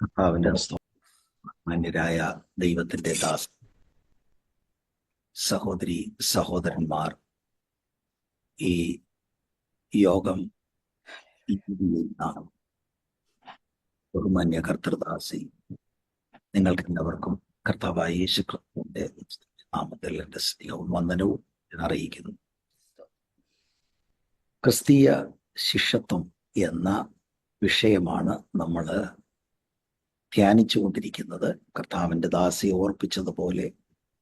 കർത്താവിന്റെ മാന്യരായ ദൈവത്തിന്റെ ദാസ് സഹോദരി സഹോദരന്മാർ, ഈ യോഗം ബഹുമാന്യ കർത്തൃദാസി, നിങ്ങൾക്ക് എല്ലാവർക്കും കർത്താവായ യേശു ക്രിസ്തുവിന്റെ നാമത്തിൽ എൻ്റെ സ്നേഹവും വന്ദനവും ഞാൻ അറിയിക്കുന്നു. ക്രിസ്തീയ ശിഷ്യത്വം എന്ന വിഷയമാണ് നമ്മൾ ധ്യാനിച്ചുകൊണ്ടിരിക്കുന്നത്. കർത്താവിൻ്റെ ദാസി ഓർപ്പിച്ചതുപോലെ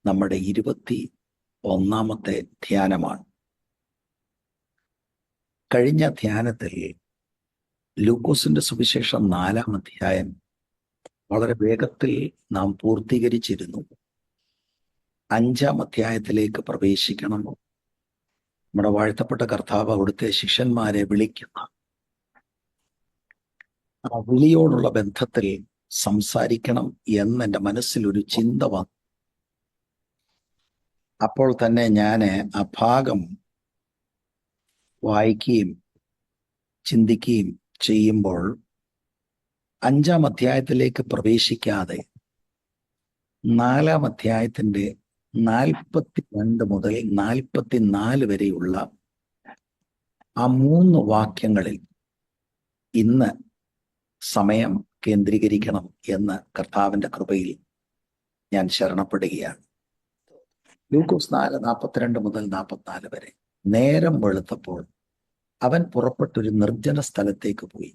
നമ്മുടെ 21ാമത്തെ ധ്യാനമാണ്. കഴിഞ്ഞ ധ്യാനത്തിൽ ലൂക്കോസിന്റെ സുവിശേഷം 4-ാം അധ്യായം വളരെ വേഗത്തിൽ നാം പൂർത്തീകരിച്ചിരുന്നു. 5-ാം അധ്യായത്തിലേക്ക് പ്രവേശിക്കണം. നമ്മുടെ വാഴ്ത്തപ്പെട്ട കർത്താവ് അവിടുത്തെ ശിഷ്യന്മാരെ വിളിക്കുന്ന ആ വിളിയോടുള്ള ബന്ധത്തിൽ സംസാരിക്കണം എന്ന് എൻ്റെ മനസ്സിൽ ഒരു ചിന്ത വന്നു. അപ്പോൾ തന്നെ ഞാൻ ആ ഭാഗം വായിക്കുകയും ചിന്തിക്കുകയും ചെയ്യുമ്പോൾ 5-ാം അധ്യായത്തിലേക്ക് പ്രവേശിക്കാതെ 4-ാം അധ്യായത്തിൻ്റെ 42 മുതൽ 44 വരെയുള്ള ആ 3 വാക്യങ്ങളിൽ ഇന്ന് സമയം കേന്ദ്രീകരിക്കണം എന്ന് കർത്താവിൻ്റെ കൃപയിൽ ഞാൻ ശരണപ്പെടുകയാണ്. ലൂക്കോസ് 4:42 മുതൽ 44 വരെ. നേരം വെളുത്തപ്പോൾ അവൻ പുറപ്പെട്ടൊരു നിർജ്ജന സ്ഥലത്തേക്ക് പോയി.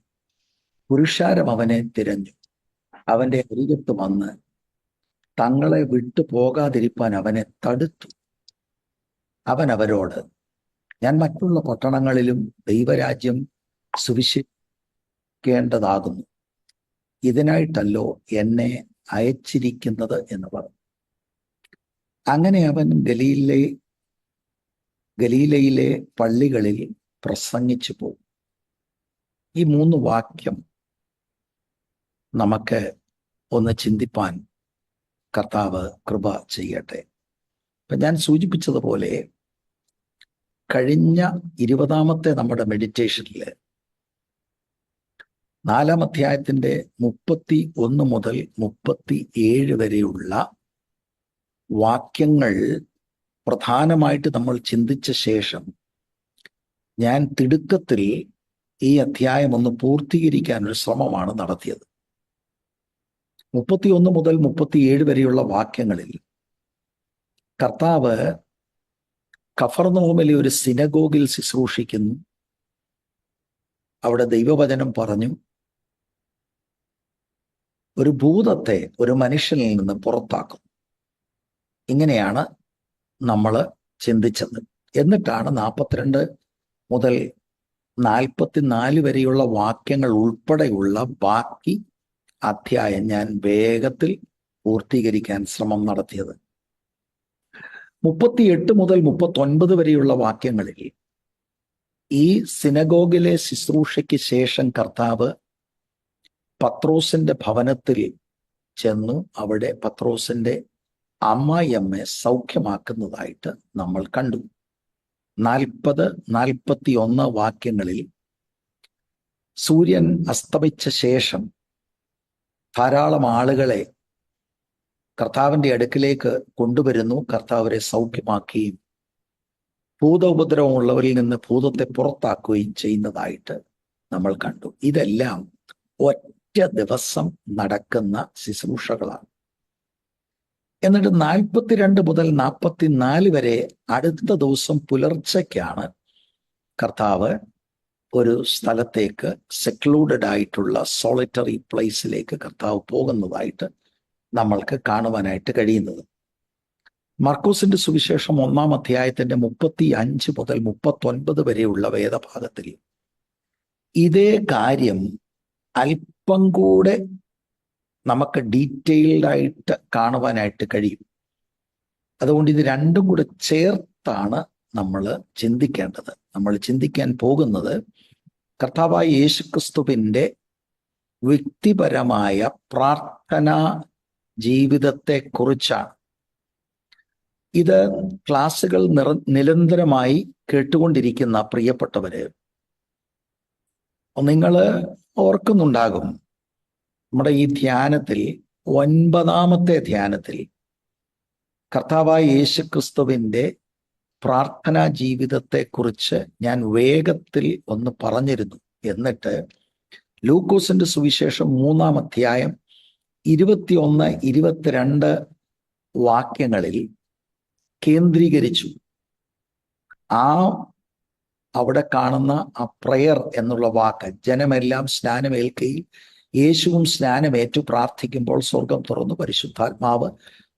പുരുഷാരം അവനെ തിരഞ്ഞു. അവന്റെ അരികത്ത് വന്ന് തങ്ങളെ വിട്ടു പോകാതിരിപ്പാൻ അവനെ തടുത്തു. അവൻ അവരോട്, ഞാൻ മറ്റുള്ള പട്ടണങ്ങളിലും ദൈവരാജ്യം സുവിശേഷിക്കേണ്ടതാകുന്നു, ഇതിനായിട്ടല്ലോ എന്നെ അയച്ചിരിക്കുന്നത് എന്ന് പറഞ്ഞു. അങ്ങനെ അവൻ ഗലീലയിലെ പള്ളികളിൽ പ്രസംഗിച്ചു പോകും. ഈ 3 വാക്യം നമുക്ക് ഒന്ന് ചിന്തിപ്പാൻ കർത്താവ് കൃപ ചെയ്യട്ടെ. ഇപ്പം ഞാൻ സൂചിപ്പിച്ചതുപോലെ കഴിഞ്ഞ 20ാമത്തെ നമ്മുടെ മെഡിറ്റേഷനിൽ 4-ാം അധ്യായത്തിൻ്റെ 31 മുതൽ 37 വരെയുള്ള വാക്യങ്ങൾ പ്രധാനമായിട്ട് നമ്മൾ ചിന്തിച്ച ശേഷം ഞാൻ തിടുക്കത്തിൽ ഈ അധ്യായം ഒന്ന് പൂർത്തീകരിക്കാനൊരു ശ്രമമാണ് നടത്തിയത്. 31 മുതൽ 37 വരെയുള്ള വാക്യങ്ങളിൽ കർത്താവ് കഫർനഹൂമിലെ ഒരു സിനഗോഗിൽ ശുശ്രൂഷിക്കുന്നു. അവിടെ ദൈവവചനം പറഞ്ഞു. ഒരു ഭൂതത്തെ ഒരു മനുഷ്യനിൽ നിന്ന് പുറത്താക്കും. ഇങ്ങനെയാണ് നമ്മൾ ചിന്തിച്ചത്. എന്നിട്ടാണ് 42 മുതൽ 44 വരെയുള്ള വാക്യങ്ങൾ ഉൾപ്പെടെയുള്ള ബാക്കി അധ്യായം ഞാൻ വേഗത്തിൽ പൂർത്തീകരിക്കാൻ ശ്രമം നടത്തിയത്. 38 മുതൽ 39 വരെയുള്ള വാക്യങ്ങളിൽ ഈ സിനഗോഗിലെ ശുശ്രൂഷയ്ക്ക് ശേഷം കർത്താവ് പത്രോസിന്റെ ഭവനത്തിൽ ചെന്നു. അവിടെ പത്രോസിന്റെ അമ്മായിയമ്മയെ സൗഖ്യമാക്കുന്നതായിട്ട് നമ്മൾ കണ്ടു. 40-41 വാക്യങ്ങളിൽ സൂര്യൻ അസ്തമിച്ച ശേഷം ധാരാളം ആളുകളെ കർത്താവിൻ്റെ അടുക്കിലേക്ക് കൊണ്ടുവരുന്നു. കർത്താവരെ സൗഖ്യമാക്കുകയും ഭൂതോപദ്രവമുള്ളവരിൽ നിന്ന് ഭൂതത്തെ പുറത്താക്കുകയും ചെയ്യുന്നതായിട്ട് നമ്മൾ കണ്ടു. ഇതെല്ലാം ഒറ്റ ദിവസം നടക്കുന്ന ശുശ്രൂഷകളാണ്. എന്നിട്ട് 42 മുതൽ 44 വരെ അടുത്ത ദിവസം പുലർച്ചയ്ക്കാണ് കർത്താവ് ഒരു സ്ഥലത്തേക്ക്, സെക്ലൂഡഡ് ആയിട്ടുള്ള സോളിറ്ററി പ്ലേസിലേക്ക് കർത്താവ് പോകുന്നതായിട്ട് നമ്മൾക്ക് കാണുവാനായിട്ട് കഴിയുന്നത്. മർക്കോസിന്റെ സുവിശേഷം 1-ാം അധ്യായത്തിന്റെ 35 മുതൽ 39 വരെയുള്ള വേദഭാഗത്തിൽ ഇതേ കാര്യം അല്പം കൂടെ നമുക്ക് ഡീറ്റെയിൽഡ് ആയിട്ട് കാണുവാനായിട്ട് കഴിയും. അതുകൊണ്ട് ഇത് രണ്ടും കൂടെ ചേർത്താണ് നമ്മൾ ചിന്തിക്കേണ്ടത്. നമ്മൾ ചിന്തിക്കാൻ പോകുന്നത് കർത്താവായ യേശുക്രിസ്തുവിൻ്റെ വ്യക്തിപരമായ പ്രാർത്ഥനാ ജീവിതത്തെ കുറിച്ചാണ്. ഇത് ക്ലാസ്സുകൾ നിരന്തരമായി കേട്ടുകൊണ്ടിരിക്കുന്ന പ്രിയപ്പെട്ടവര്, നിങ്ങൾ ഓർക്കുന്നുണ്ടാകും, നമ്മുടെ ഈ ധ്യാനത്തിൽ 9ാമത്തെ ധ്യാനത്തിൽ കർത്താവായ യേശുക്രിസ്തുവിൻ്റെ പ്രാർത്ഥനാ ജീവിതത്തെക്കുറിച്ച് ഞാൻ വേഗത്തിൽ ഒന്ന് പറഞ്ഞിരുന്നു. എന്നിട്ട് ലൂക്കോസിന്റെ സുവിശേഷം 3-ാം അധ്യായം 21, 22 വാക്യങ്ങളിൽ കേന്ദ്രീകരിച്ചു. അവിടെ കാണുന്ന ആ പ്രയർ എന്നുള്ള വാക്ക്, ജനമെല്ലാം സ്നാനമേൽക്കുകയും യേശുവും സ്നാനമേറ്റു പ്രാർത്ഥിക്കുമ്പോൾ സ്വർഗം തുറന്നു പരിശുദ്ധാത്മാവ്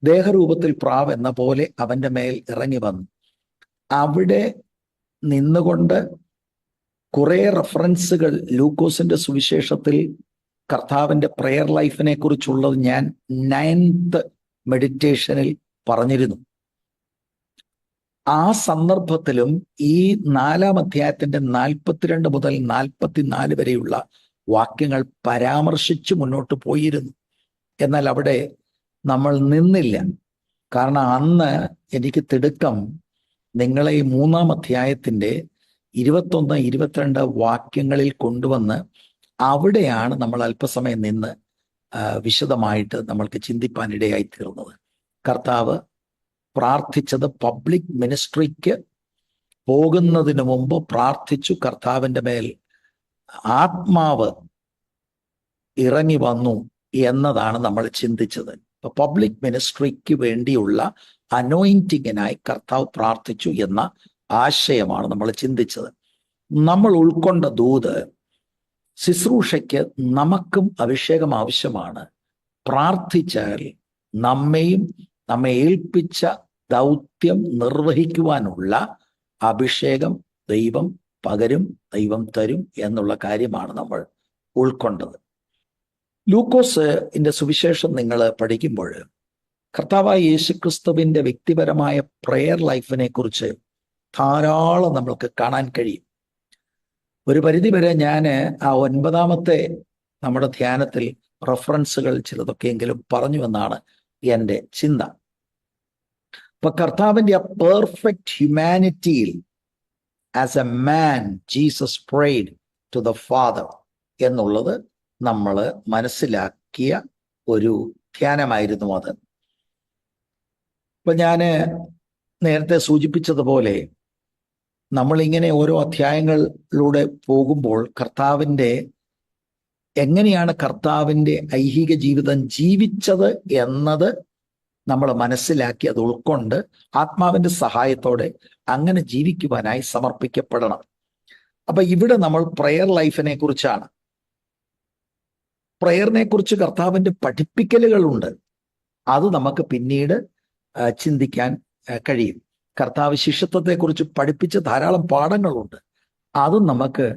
ദേഹരൂപത്തിൽ പ്രാവ് എന്ന പോലെ അവന്റെ മേൽ ഇറങ്ങി വന്നു. അവിടെ നിന്നുകൊണ്ട് കുറെ റെഫറൻസുകൾ ലൂക്കോസിന്റെ സുവിശേഷത്തിൽ കർത്താവിന്റെ പ്രെയർ ലൈഫിനെ കുറിച്ചുള്ളത് ഞാൻ 9th മെഡിറ്റേഷനിൽ പറഞ്ഞിരുന്നു. ആ സന്ദർഭത്തിലും ഈ 4-ാം അധ്യായത്തിന്റെ 42 മുതൽ 44 വരെയുള്ള വാക്യങ്ങൾ പരാമർശിച്ച് മുന്നോട്ട് പോയിരുന്നു. എന്നാൽ അവിടെ നമ്മൾ നിന്നില്ല. കാരണം അന്ന് എനിക്ക് തിടുക്കം നിങ്ങളെ ഈ 3-ാം അധ്യായത്തിന്റെ 21, 22 വാക്യങ്ങളിൽ കൊണ്ടുവന്ന് അവിടെയാണ് നമ്മൾ അല്പസമയം നിന്ന് വിശദമായിട്ട് നമ്മൾക്ക് ചിന്തിപ്പാനിടയായി തീർന്നത്. കർത്താവ് പ്രാർത്ഥിച്ചത് പബ്ലിക് മിനിസ്ട്രിക്ക് പോകുന്നതിന് മുമ്പ് പ്രാർത്ഥിച്ചു. കർത്താവിൻ്റെ മേൽ ആത്മാവ് ഇറങ്ങി വന്നു എന്നതാണ് നമ്മൾ ചിന്തിച്ചത്. ഇപ്പൊ പബ്ലിക് മിനിസ്ട്രിക്ക് വേണ്ടിയുള്ള അനോയിന്റിങ്ങിനായി കർത്താവ് പ്രാർത്ഥിച്ചു എന്ന ആശയമാണ് നമ്മൾ ചിന്തിച്ചത്. നമ്മൾ ഉൾക്കൊണ്ട ദൂത്, ശുശ്രൂഷയ്ക്ക് നമുക്കും അഭിഷേകം ആവശ്യമാണ്. പ്രാർത്ഥിച്ചാൽ നമ്മെ ഏൽപ്പിച്ച ദൗത്യം നിർവഹിക്കുവാനുള്ള അഭിഷേകം ദൈവം പകരും, ദൈവം തരും എന്നുള്ള കാര്യമാണ് നമ്മൾ ഉൾക്കൊണ്ടത്. ലൂക്കോസിന്റെ സുവിശേഷം നിങ്ങൾ പഠിക്കുമ്പോൾ കർത്താവായ യേശുക്രിസ്തുവിന്റെ വ്യക്തിപരമായ പ്രെയർ ലൈഫിനെ കുറിച്ച് ധാരാളം നമ്മൾക്ക് കാണാൻ കഴിയും. ഒരു പരിധിവരെ ഞാൻ ആ 9ാമത്തെ നമ്മുടെ ധ്യാനത്തിൽ റെഫറൻസുകൾ ചിലതൊക്കെയെങ്കിലും പറഞ്ഞു എന്നാണ് എൻ്റെ ചിന്ത. അപ്പൊ കർത്താവിൻ്റെ ആ പെർഫെക്റ്റ് ഹ്യൂമാനിറ്റിയിൽ as a man Jesus prayed to the Father എന്നുള്ളത് നമ്മൾ മനസ്സിലാക്കിയ ഒരു ധ്യാനമായിരുന്നു അത്. ഇപ്പൊ ഞാൻ നേരത്തെ സൂചിപ്പിച്ചതുപോലെ നമ്മളിങ്ങനെ ഓരോ അധ്യായങ്ങളിലൂടെ പോകുമ്പോൾ എങ്ങനെയാണ് കർത്താവിൻ്റെ ഐഹിക ജീവിതം ജീവിച്ചത് എന്നത് നമ്മൾ മനസ്സിലാക്കി അത് ഉൾക്കൊണ്ട് ആത്മാവിൻ്റെ സഹായത്തോടെ അങ്ങനെ ജീവിക്കുവാനായി സമർപ്പിക്കപ്പെടണം. അപ്പൊ ഇവിടെ നമ്മൾ പ്രെയർ ലൈഫിനെ കുറിച്ചാണ്. പ്രെയറിനെ കുറിച്ച് കർത്താവിൻ്റെ പഠിപ്പിക്കലുകളുണ്ട്. അത് നമുക്ക് പിന്നീട് ചിന്തിക്കാൻ കഴിയും. കർത്താവ് ശിഷ്യത്വത്തെക്കുറിച്ച് പഠിപ്പിച്ച ധാരാളം പാഠങ്ങളുണ്ട്. അതും നമുക്ക്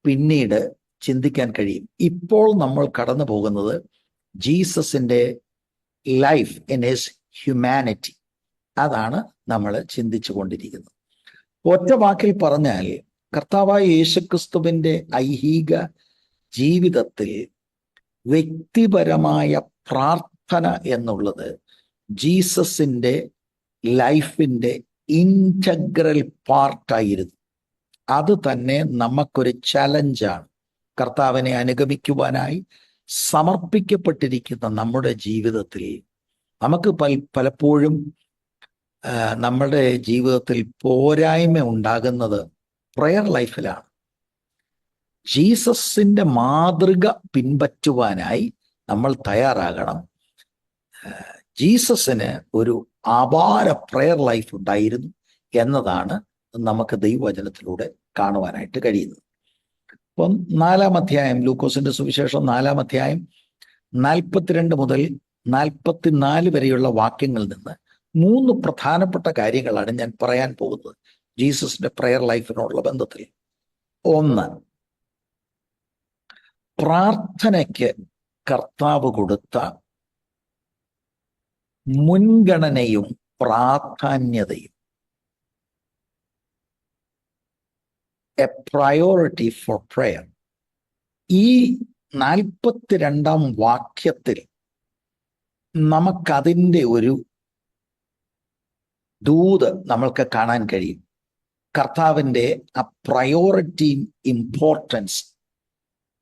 പിന്നീട് ചിന്തിക്കാൻ കഴിയും. ഇപ്പോൾ നമ്മൾ കടന്നു പോകുന്നത് ജീസസിന്റെ ലൈഫ് ഇൻ ഹിസ് ഹ്യൂമാനിറ്റി, അതാണ് നമ്മൾ ചിന്തിച്ചു കൊണ്ടിരിക്കുന്നത്. ഒറ്റ വാക്കിൽ പറഞ്ഞാൽ കർത്താവായ യേശുക്രിസ്തുവിന്റെ ഐഹിക ജീവിതത്തിൽ വ്യക്തിപരമായ പ്രാർത്ഥന എന്നുള്ളത് ജീസസിന്റെ ലൈഫിന്റെ ഇൻറ്റഗ്രൽ പാർട്ടായിരുന്നു. അത് തന്നെ നമുക്കൊരു ചലഞ്ചാണ്. കർത്താവിനെ അനുഗമിക്കുവാനായി സമർപ്പിക്കപ്പെട്ടിരിക്കുന്ന നമ്മുടെ ജീവിതത്തിൽ നമുക്ക് പലപ്പോഴും നമ്മുടെ ജീവിതത്തിൽ പോരായ്മ ഉണ്ടാകുന്നത് പ്രെയർ ലൈഫിലാണ്. ജീസസിന്റെ മാതൃക പിൻപറ്റുവാനായി നമ്മൾ തയ്യാറാകണം. ജീസസിന് ഒരു അപാര പ്രെയർ ലൈഫ് ഉണ്ടായിരുന്നു എന്നതാണ് നമുക്ക് ദൈവവചനത്തിലൂടെ കാണുവാനായിട്ട് കഴിയുന്നത്. അപ്പം 4-ാം അധ്യായം, ലൂക്കോസിന്റെ സുവിശേഷം 4-ാം അധ്യായം 42 മുതൽ 44 വരെയുള്ള വാക്യങ്ങളിൽ നിന്ന് 3 പ്രധാനപ്പെട്ട കാര്യങ്ങളാണ് ഞാൻ പറയാൻ പോകുന്നത് ജീസസിന്റെ പ്രെയർ ലൈഫിനോടുള്ള ബന്ധത്തിൽ. 1, പ്രാർത്ഥനയ്ക്ക് കർത്താവ് കൊടുത്ത മുൻഗണനയും പ്രാധാന്യതയും. A priority for prayer. ഈ 42-ാം വാക്യത്തിൽ നമുക്കതിൻ്റെ ഒരു ദൂത് നമ്മൾക്ക് കാണാൻ കഴിയും. കർത്താവിൻ്റെ ആ പ്രയോറിറ്റിയും ഇമ്പോർട്ടൻസ്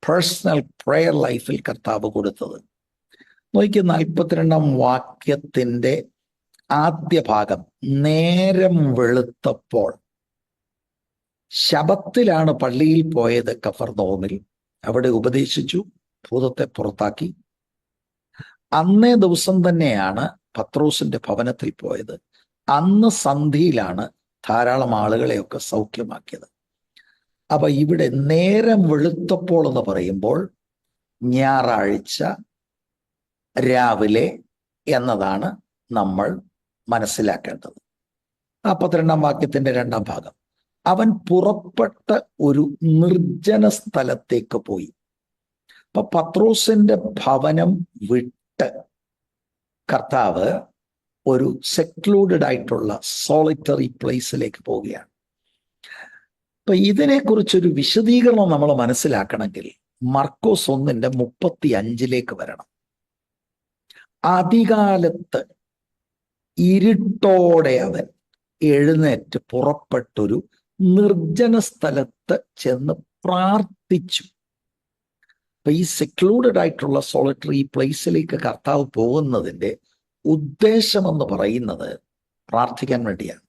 പേഴ്സണൽ പ്രെയർ ലൈഫിൽ കർത്താവ് കൊടുത്തത്. നോക്കി 42 വാക്യത്തിന്റെ ആദ്യ ഭാഗം, നേരം വെളുത്തപ്പോൾ. ശബത്തിലാണ് പള്ളിയിൽ പോയത് കഫർനഹൂമിൽ. അവിടെ ഉപദേശിച്ചു, ഭൂതത്തെ പുറത്താക്കി. അന്നേ ദിവസം തന്നെയാണ് പത്രോസിന്റെ ഭവനത്തിൽ പോയത്. അന്ന് സന്ധ്യയിലാണ് ധാരാളം ആളുകളെയൊക്കെ സൗഖ്യമാക്കിയത്. അപ്പൊ ഇവിടെ നേരം വെളുത്തപ്പോൾ എന്ന് പറയുമ്പോൾ ഞായറാഴ്ച രാവിലെ എന്നതാണ് നമ്മൾ മനസ്സിലാക്കേണ്ടത്. 42 വാക്യത്തിന്റെ 2 ഭാഗം, അവൻ പുറപ്പെട്ട ഒരു നിർജ്ജന സ്ഥലത്തേക്ക് പോയി. അപ്പൊ പത്രോസിന്റെ ഭവനം വിട്ട് കർത്താവ് ഒരു സെക്ലൂഡഡ് ആയിട്ടുള്ള സോളിറ്ററി പ്ലേസിലേക്ക് പോവുകയാണ്. അപ്പൊ ഇതിനെക്കുറിച്ചൊരു വിശദീകരണം നമ്മൾ മനസ്സിലാക്കണമെങ്കിൽ മർക്കോസ് 1:35 വരണം. അതികാലത്ത് ഇരുട്ടോടെ അവൻ എഴുന്നേറ്റ് പുറപ്പെട്ടൊരു നിർജ്ജന സ്ഥലത്ത് ചെന്ന് പ്രാർത്ഥിച്ചു. അപ്പൊ ഈ സെക്ലൂഡഡ് ആയിട്ടുള്ള സോളിറ്ററി പ്ലേസിലേക്ക് കർത്താവ് പോകുന്നതിന്റെ ഉദ്ദേശം എന്ന് പറയുന്നത് പ്രാർത്ഥിക്കാൻ വേണ്ടിയാണ്.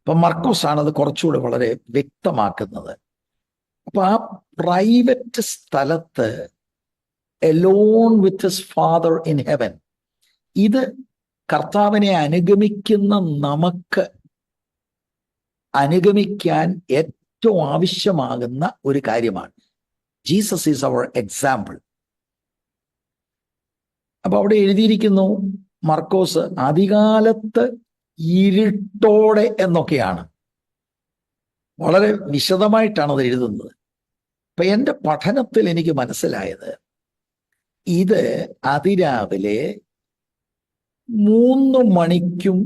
അപ്പൊ മർക്കോസ് ആണ് അത് കുറച്ചുകൂടെ വളരെ വ്യക്തമാക്കുന്നത്. അപ്പൊ ആ പ്രൈവറ്റ് സ്ഥലത്ത് alone with his father in heaven, ഇത് കർത്താവിനെ അനുഗമിക്കുന്ന നമുക്ക് അനുഗമിക്കാൻ ഏറ്റവും ആവശ്യമാകുന്ന ഒരു കാര്യമാണ്. Jesus is our example. അപ്പൊ അവിടെ എഴുതിയിരിക്കുന്നു മർക്കോസ് അതികാലത്ത് ഇരുട്ടോടെ എന്നൊക്കെയാണ്. വളരെ വിശദമായിട്ടാണ് അത് എഴുതുന്നത്. അപ്പൊ എൻ്റെ പഠനത്തിൽ എനിക്ക് മനസ്സിലായത് ഇത് അതിരാവിലെ 3 മണിക്കും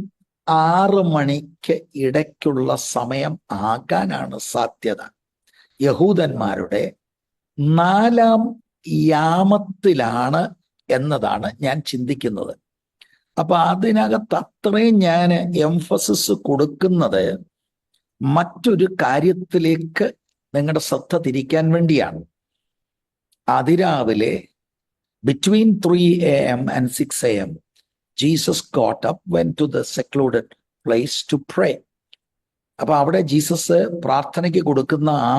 6 മണിക്ക് ഇടയ്ക്കുള്ള സമയം ആകാനാണ് സാധ്യത. യഹൂദന്മാരുടെ 4-ാം യാമത്തിലാണ് എന്നതാണ് ഞാൻ ചിന്തിക്കുന്നത്. അപ്പൊ അതിനകത്ത് അത്രയും ഞാൻ എംഫസിസ് കൊടുക്കുന്നത് മറ്റൊരു കാര്യത്തിലേക്ക് നിങ്ങളുടെ ശ്രദ്ധ തിരിക്കാൻ വേണ്ടിയാണ്. അതിരാവിലെ between 3 a.m. and 6 a.m. Jesus got up, went to the secluded place to pray. അപ്പൊ അവിടെ ജീസസ് പ്രാർത്ഥനയ്ക്ക് കൊടുക്കുന്ന ആ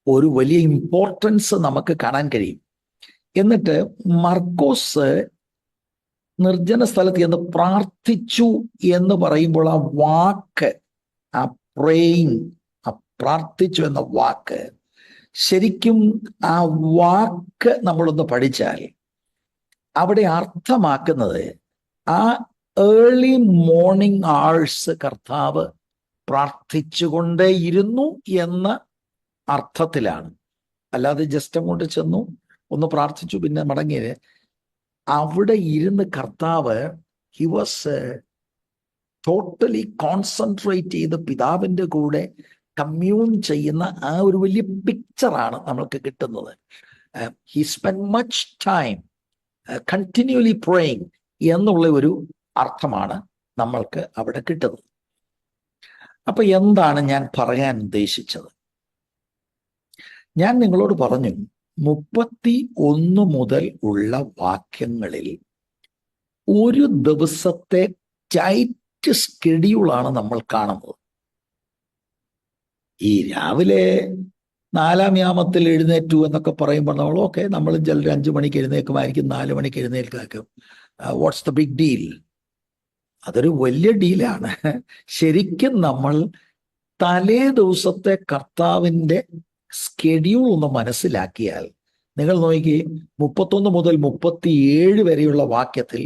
ഒരു വലിയ ഇമ്പോർട്ടൻസ് നമുക്ക് കാണാൻ കഴിയും. എന്നിട്ട് മർക്കോസ് നിർജ്ജന സ്ഥലത്ത് എന്ന് പ്രാർത്ഥിച്ചു എന്ന് പറയുമ്പോൾ ആ വാക്ക്, ആ പ്രേയിങ്, ആ പ്രാർത്ഥിച്ചു എന്ന വാക്ക്, ശരിക്കും ആ വാക്ക് നമ്മളൊന്ന് പഠിച്ചാൽ അവിടെ അർത്ഥമാക്കുന്നത് ആ ഏർലി മോർണിംഗ് ആഴ്സ് കർത്താവ് പ്രാർത്ഥിച്ചുകൊണ്ടേയിരുന്നു എന്ന അർത്ഥത്തിലാണ്. അല്ലാതെ ജസ്റ്റ് അങ്ങോട്ട് ചെന്നു ഒന്ന് പ്രാർത്ഥിച്ചു പിന്നെ മടങ്ങിയത്. അവിടെ ഇരുന്ന് കർത്താവ് ഹി വാസ് ടോട്ടലി കോൺസെൻട്രേറ്റ് ചെയ്ത് പിതാവിൻ്റെ കൂടെ കമ്മ്യൂൺ ചെയ്യുന്ന ആ ഒരു വലിയ പിക്ചറാണ് നമ്മൾക്ക് കിട്ടുന്നത്. He spend much time continually praying എന്നുള്ള ഒരു അർത്ഥമാണ് നമ്മൾക്ക് അവിടെ കിട്ടുന്നത്. അപ്പൊ എന്താണ് ഞാൻ പറയാൻ ഉദ്ദേശിച്ചത്? ഞാൻ നിങ്ങളോട് പറഞ്ഞു 31 മുതൽ ഉള്ള വാക്യങ്ങളിൽ ഒരു ദിവസത്തെ ടൈറ്റ് സ്കെഡ്യൂളാണ് നമ്മൾ കാണുന്നത്. ഈ രാവിലെ 4-ാം യാമത്തിൽ എഴുന്നേറ്റു എന്നൊക്കെ പറയുമ്പോൾ നമ്മൾ ഓക്കെ, നമ്മൾ ചിലർ 5 മണിക്ക് എഴുന്നേക്കുമായിരിക്കും, 4 മണിക്ക് എഴുന്നേൽക്കും. What's the big deal? അതൊരു വലിയ ഡീലാണ്. ശരിക്കും നമ്മൾ തലേ ദിവസത്തെ കർത്താവിൻ്റെ സ്കെഡ്യൂൾ ഒന്ന് മനസ്സിലാക്കിയാൽ, നിങ്ങൾ നോക്കി 31 മുതൽ 37 വരെയുള്ള വാക്യത്തിൽ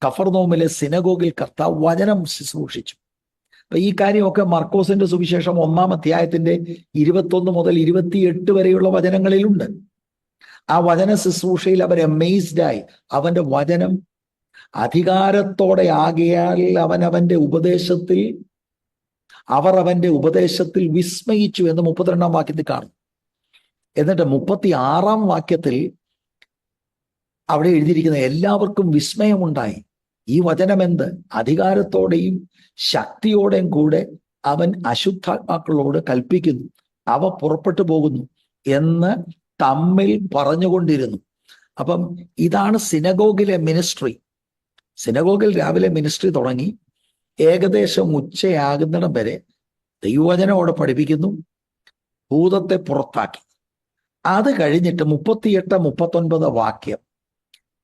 കഫർനഹൂമിലെ സിനഗോഗിൽ കർത്താവ് വചനം ശുശ്രൂഷിച്ചു. അപ്പൊ ഈ കാര്യമൊക്കെ മർക്കോസിന്റെ സുവിശേഷം 1-ാം അധ്യായത്തിന്റെ 21 മുതൽ 28 വരെയുള്ള വചനങ്ങളിലുണ്ട്. ആ വചന ശുശ്രൂഷയിൽ അവർ അമേസ്ഡായി. അവന്റെ വചനം അധികാരത്തോടെ ആകയാൽ അവർ അവന്റെ ഉപദേശത്തിൽ വിസ്മയിച്ചു എന്ന് 32-ാം വാക്യത്തിൽ കാണും. എന്നിട്ട് 36-ാം വാക്യത്തിൽ അവിടെ എഴുതിയിരിക്കുന്ന എല്ലാവർക്കും വിസ്മയമുണ്ടായി. ഈ വചനം എന്ത്? അധികാരത്തോടെയും ശക്തിയോടെയും കൂടെ അവൻ അശുദ്ധാത്മാക്കളോട് കൽപ്പിക്കുന്നു, അവ പുറപ്പെട്ടു പോകുന്നു എന്ന് തമ്മിൽ പറഞ്ഞുകൊണ്ടിരുന്നു. അപ്പം ഇതാണ് സിനഗോഗിലെ മിനിസ്ട്രി. സിനഗോഗിൽ രാവിലെ മിനിസ്ട്രി തുടങ്ങി ഏകദേശം ഉച്ചയാകുന്നിടം വരെ ദൈവവചനം അവിടെ പഠിപ്പിക്കുന്നു, ഭൂതത്തെ പുറത്താക്കി. അത് കഴിഞ്ഞിട്ട് 38-39 വാക്യം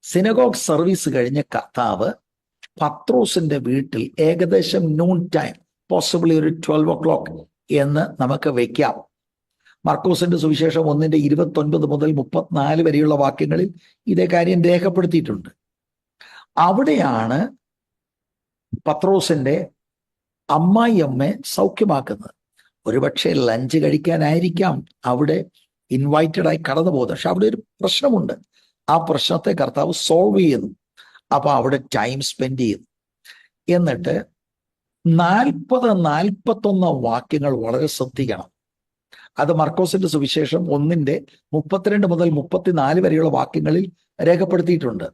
സിനഗോഗ് സർവീസ് കഴിഞ്ഞ കർത്താവ് പത്രോസിന്റെ വീട്ടിൽ ഏകദേശം നൂൺ ടൈം, പോസിബിളി ഒരു 12 o'clock എന്ന് നമുക്ക് വെക്കാം. മർക്കോസിന്റെ സുവിശേഷം 1:29 മുതൽ 34 വരെയുള്ള വാക്യങ്ങളിൽ ഇതേ കാര്യം രേഖപ്പെടുത്തിയിട്ടുണ്ട്. അവിടെയാണ് പത്രോസിന്റെ അമ്മായിയമ്മയെ സൗഖ്യമാക്കുന്നത്. ഒരുപക്ഷെ ലഞ്ച് കഴിക്കാനായിരിക്കാം അവിടെ ഇൻവൈറ്റഡ് ആയി കടന്നു പോകുന്നത്. പക്ഷെ അവിടെ ഒരു പ്രശ്നമുണ്ട്. ആ പ്രശ്നത്തെ കർത്താവ് സോൾവ് ചെയ്യുന്നു. അപ്പൊ അവിടെ ടൈം സ്പെൻഡ് ചെയ്യുന്നു. എന്നിട്ട് 40-41 വാക്യങ്ങൾ വളരെ ശ്രദ്ധിക്കണം. അത് മർക്കോസിന്റെ സുവിശേഷം 1:32 മുതൽ 34 വരെയുള്ള വാക്യങ്ങളിൽ രേഖപ്പെടുത്തിയിട്ടുണ്ട്.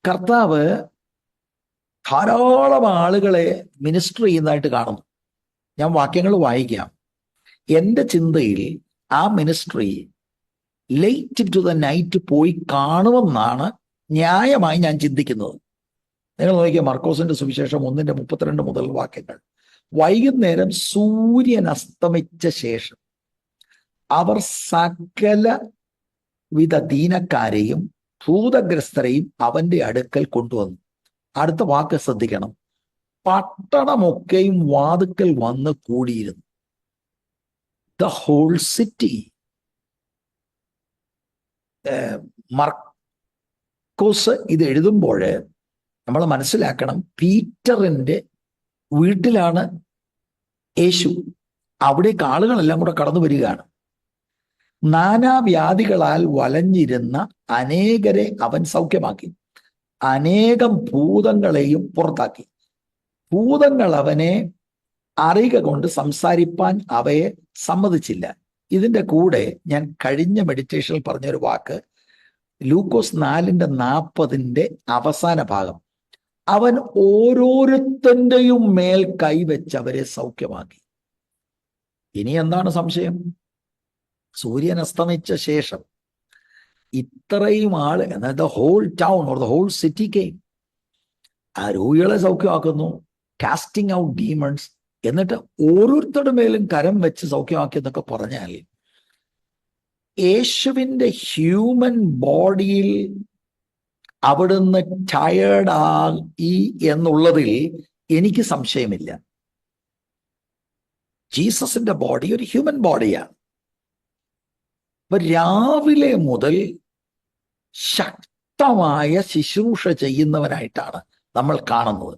കർത്താവ് ധാരാളം ആളുകളെ മിനിസ്റ്റർ ചെയ്യുന്നതായിട്ട് കാണുന്നു. ഞാൻ വാക്യങ്ങൾ വായിക്കാം. എൻ്റെ ചിന്തയിൽ ആ ministry late to the night പോയി കാണുമെന്നാണ് ന്യായമായി ഞാൻ ചിന്തിക്കുന്നത്. നിങ്ങൾ നോക്കിയാൽ മർക്കോസിന്റെ സുവിശേഷം 1:32 മുതൽ വാക്യങ്ങൾ. വൈകുന്നേരം സൂര്യൻ അസ്തമിച്ച ശേഷം അവർ സകലവിധ ദീനക്കാരെയും ഭൂതഗ്രസ്തരെയും അവന്റെ അടുക്കൽ കൊണ്ടുവന്നു. അടുത്ത വാക്ക് ശ്രദ്ധിക്കണം. പട്ടണമൊക്കെയും വാതുക്കൽ വന്ന് കൂടിയിരുന്നു. The whole city. മർക്കോസ് ഇത് എഴുതുമ്പോൾ നമ്മൾ മനസ്സിലാക്കണം, പീറ്ററിന്റെ വീട്ടിലാണ് യേശു. അവിടേക്ക് ആളുകളെല്ലാം കൂടെ കടന്നു വരികയാണ്. നാനാവ്യാധികളാൽ വലഞ്ഞിരുന്ന അനേകരെ അവൻ സൗഖ്യമാക്കി, അനേകം ഭൂതങ്ങളെയും പുറത്താക്കി. ഭൂതങ്ങൾ അവനെ അറിയുക കൊണ്ട് സംസാരിപ്പാൻ അവയെ സമ്മതിച്ചില്ല. ഇതിൻ്റെ കൂടെ ഞാൻ കഴിഞ്ഞ മെഡിറ്റേഷനിൽ പറഞ്ഞൊരു വാക്ക്, ലൂക്കോസ് 4:40 അവസാന ഭാഗം, അവൻ ഓരോരുത്തന്റെയും മേൽ കൈവച്ച് അവരെ സൗഖ്യമാക്കി. ഇനി എന്താണ് സംശയം? സൂര്യൻ അസ്തമിച്ച ശേഷം ഇത്രയും ആള്, എന്നാൽ the whole town or the whole city came. ആ രോഗികളെ സൗഖ്യമാക്കുന്നു, കാസ്റ്റിംഗ് ഔട്ട് ഡീമൺസ്, എന്നിട്ട് ഓരോരുത്തരുടെ മേലും കരം വെച്ച് സൗഖ്യമാക്കി എന്നൊക്കെ പറഞ്ഞാൽ യേശുവിൻ്റെ ഹ്യൂമൻ ബോഡിയിൽ അവിടുന്ന് ടയേർഡായി എന്നുള്ളതിൽ എനിക്ക് സംശയമില്ല. ജീസസിന്റെ ബോഡി ഒരു ഹ്യൂമൻ ബോഡിയാണ്. അപ്പൊ രാവിലെ മുതൽ ശക്തമായ ശുശ്രൂഷ ചെയ്യുന്നവനായിട്ടാണ് നമ്മൾ കാണുന്നത്.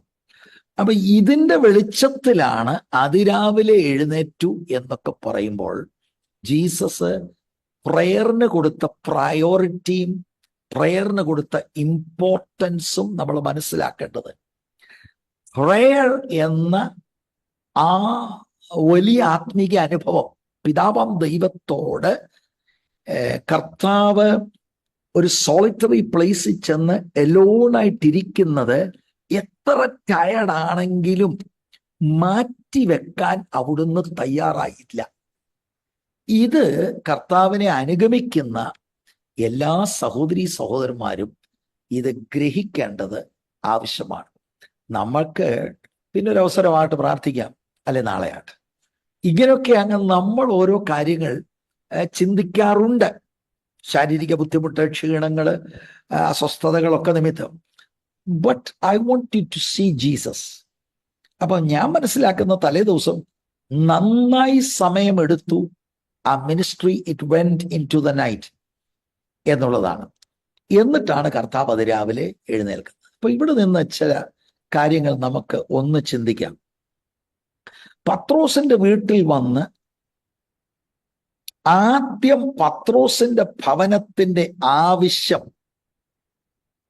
അപ്പൊ ഇതിന്റെ വെളിച്ചത്തിലാണ് അതിരാവിലെ എഴുന്നേറ്റു എന്നൊക്കെ പറയുമ്പോൾ ജീസസ് പ്രയറിന് കൊടുത്ത പ്രയോറിറ്റിയും പ്രയറിന് കൊടുത്ത ഇമ്പോർട്ടൻസും നമ്മൾ മനസ്സിലാക്കേണ്ടത്. പ്രയർ എന്ന ആ വലിയ ആത്മീക അനുഭവം, പിതാവാം ദൈവത്തോട് കർത്താവ് ഒരു സോളിറ്ററി പ്ലേസിൽ ചെന്ന് എലോണായിട്ടിരിക്കുന്നത് എത്ര ടയർഡാണെങ്കിലും മാറ്റിവെക്കാൻ അവിടുന്ന് തയ്യാറായില്ല. ഇത് കർത്താവിനെ അനുഗമിക്കുന്ന എല്ലാ സഹോദരീ സഹോദരന്മാരും ഇത് ഗ്രഹിക്കേണ്ടത് ആവശ്യമാണ്. നമ്മൾക്ക് പിന്നെ ഒരു അവസരമായിട്ട് പ്രാർത്ഥിക്കാം, അല്ലെ നാളെയായിട്ട്. ഇങ്ങനെയൊക്കെ അങ്ങ് നമ്മൾ ഓരോ കാര്യങ്ങൾ ചിന്തിക്കാറുണ്ട്. ശാരീരിക ബുദ്ധിമുട്ട്, ക്ഷീണങ്ങൾ, അസ്വസ്ഥതകളൊക്കെ നിമിത്തം. But I want you to see Jesus. അപ്പൊ ഞാൻ മനസ്സിലാക്കുന്ന തലേ ദിവസം നന്നായി സമയമെടുത്തു ആ ministry, it went into the night എന്നുള്ളതാണ്. എന്നിട്ടാണ് കർത്താവ് അതിരാവിലെ എഴുന്നേൽക്കുന്നത്. അപ്പൊ ഇവിടെ നിന്ന് ചില കാര്യങ്ങൾ നമുക്ക് ഒന്ന് ചിന്തിക്കാം. പത്രോസിന്റെ വീട്ടിൽ വന്ന് ആദ്യം പത്രോസിന്റെ ഭവനത്തിന്റെ ആവശ്യം